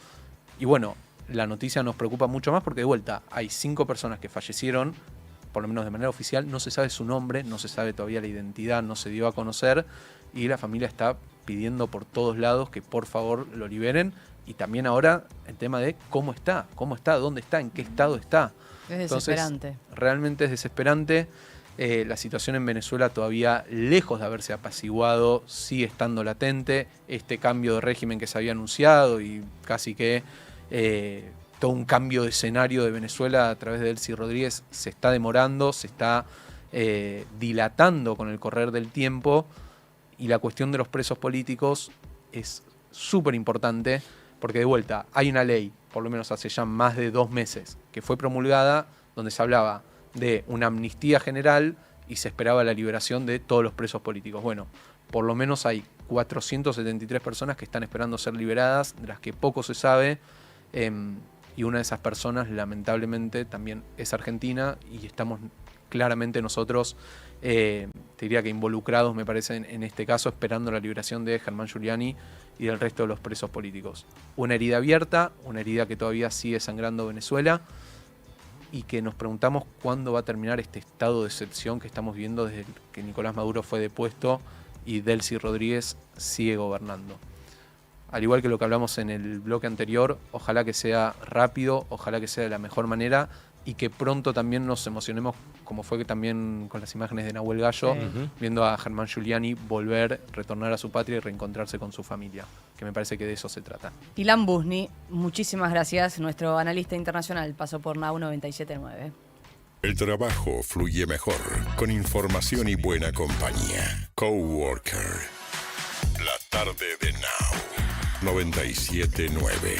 Y bueno, la noticia nos preocupa mucho más porque de vuelta hay 5 personas que fallecieron, por lo menos de manera oficial, no se sabe su nombre, no se sabe todavía la identidad, no se dio a conocer y la familia está pidiendo por todos lados que por favor lo liberen. Y también ahora el tema de cómo está, dónde está, en qué estado está. Es desesperante. Entonces, realmente es desesperante. La situación en Venezuela todavía, lejos de haberse apaciguado, sigue estando latente. Este cambio de régimen que se había anunciado y casi que todo un cambio de escenario de Venezuela a través de Delcy Rodríguez se está demorando, se está dilatando con el correr del tiempo, y la cuestión de los presos políticos es súper importante porque de vuelta hay una ley, por lo menos hace ya más de 2 meses, que fue promulgada donde se hablaba de una amnistía general y se esperaba la liberación de todos los presos políticos. Bueno, por lo menos hay 473 personas que están esperando ser liberadas, de las que poco se sabe. Y una de esas personas lamentablemente también es argentina y estamos claramente nosotros, te diría que involucrados me parece en este caso, esperando la liberación de Germán Giuliani y del resto de los presos políticos. Una herida abierta, una herida que todavía sigue sangrando Venezuela y que nos preguntamos cuándo va a terminar este estado de excepción que estamos viviendo desde que Nicolás Maduro fue depuesto y Delcy Rodríguez sigue gobernando. Al igual que lo que hablamos en el bloque anterior, ojalá que sea rápido, ojalá que sea de la mejor manera y que pronto también nos emocionemos, como fue que también con las imágenes de Nahuel Gallo, viendo a Germán Giuliani volver, retornar a su patria y reencontrarse con su familia, que me parece que de eso se trata. Ilan Busni, muchísimas gracias. Nuestro analista internacional pasó por Now 97.9. El trabajo fluye mejor con información y buena compañía. Coworker. La tarde de Now 97.9.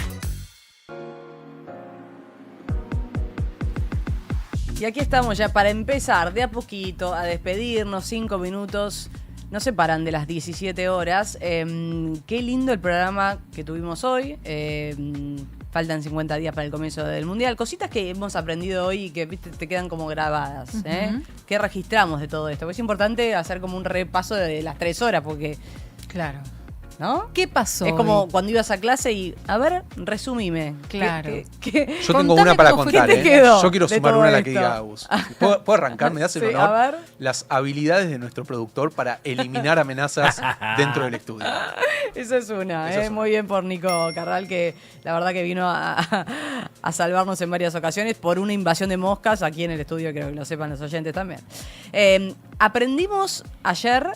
Y aquí estamos ya para empezar de a poquito a despedirnos. 5 minutos nos separan de las 17 horas. Qué lindo el programa que tuvimos hoy. Faltan 50 días para el comienzo del Mundial. Cositas que hemos aprendido hoy y que viste, te quedan como grabadas. ¿Qué registramos de todo esto? Porque es importante hacer como un repaso de las 3 horas porque... Claro. ¿No? ¿Qué pasó? Es como hoy? cuando ibas a clase y, a ver, resumime. Claro. Yo tengo una para contar. ¿Qué te quedó Yo quiero de sumar todo una a la que esto? diga Agus. ¿Puedo arrancar? ¿Me das el Sí, honor? a ver. Las habilidades de nuestro productor para eliminar amenazas dentro del estudio. Esa es una, Esa es una. Muy bien por Nico Carral, que la verdad que vino a salvarnos en varias ocasiones por una invasión de moscas aquí en el estudio, creo que lo sepan los oyentes también. Aprendimos ayer...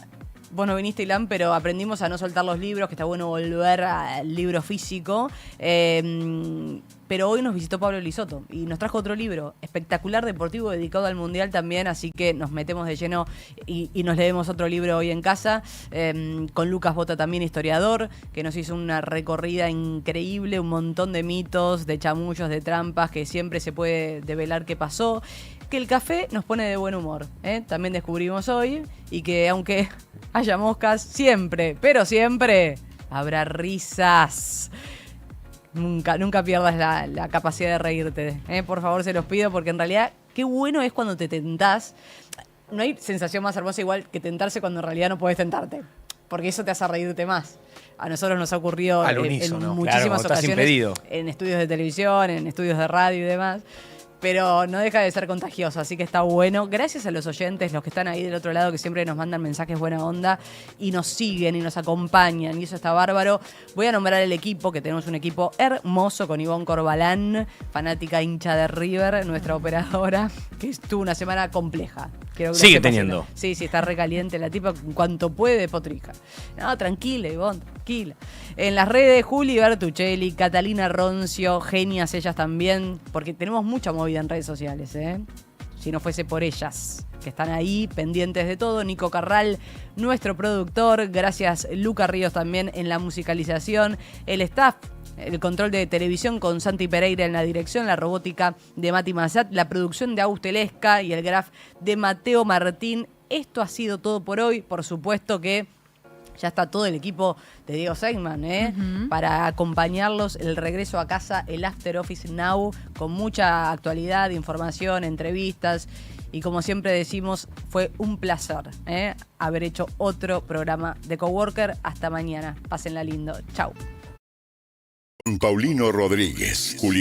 Vos no viniste, Ilan, pero aprendimos a no soltar los libros, que está bueno volver al libro físico. Pero hoy nos visitó Pablo Lisoto y nos trajo otro libro espectacular, deportivo, dedicado al Mundial también, así que nos metemos de lleno y nos leemos otro libro hoy en casa, con Lucas Bota también, historiador, que nos hizo una recorrida increíble, un montón de mitos, de chamullos, de trampas, que siempre se puede develar qué pasó. Que el café nos pone de buen humor, también descubrimos hoy, y que aunque haya moscas, siempre, pero siempre, habrá risas. Nunca pierdas la capacidad de reírte, por favor, se los pido, porque en realidad qué bueno es cuando te tentás. No hay sensación más hermosa igual que tentarse cuando en realidad no podés tentarte, porque eso te hace reírte más. A nosotros nos ha ocurrido Al en unísono. muchísimas Claro, estás ocasiones, impedido. en estudios de televisión, en estudios de radio y demás. Pero no deja de ser contagioso, así que está bueno. Gracias a los oyentes, los que están ahí del otro lado, que siempre nos mandan mensajes buena onda y nos siguen y nos acompañan, y eso está bárbaro. Voy a nombrar el equipo, que tenemos un equipo hermoso con Ivonne Corbalán, fanática hincha de River, nuestra operadora, que tuvo una semana compleja. Quiero que lo Sigue sepas. teniendo. Sí, está recaliente la tipa, en cuanto puede potrija. No, tranquila, Ivonne, tranquila. En las redes, Juli Bertuccelli, Catalina Roncio, genias ellas también, porque tenemos mucha movida en redes sociales, si no fuese por ellas, que están ahí pendientes de todo. Nico Carral, nuestro productor, gracias Luca Ríos también en la musicalización, el staff, el control de televisión con Santi Pereira en la dirección, la robótica de Mati Mazzat, la producción de Agustelesca y el graf de Mateo Martín. Esto ha sido todo por hoy. Por supuesto que ya está todo el equipo de Diego Seigman, para acompañarlos el regreso a casa, el After Office Now, con mucha actualidad, información, entrevistas. Y como siempre decimos, fue un placer haber hecho otro programa de Coworker. Hasta mañana. Pásenla lindo. Chau. Paulino Rodríguez, Julián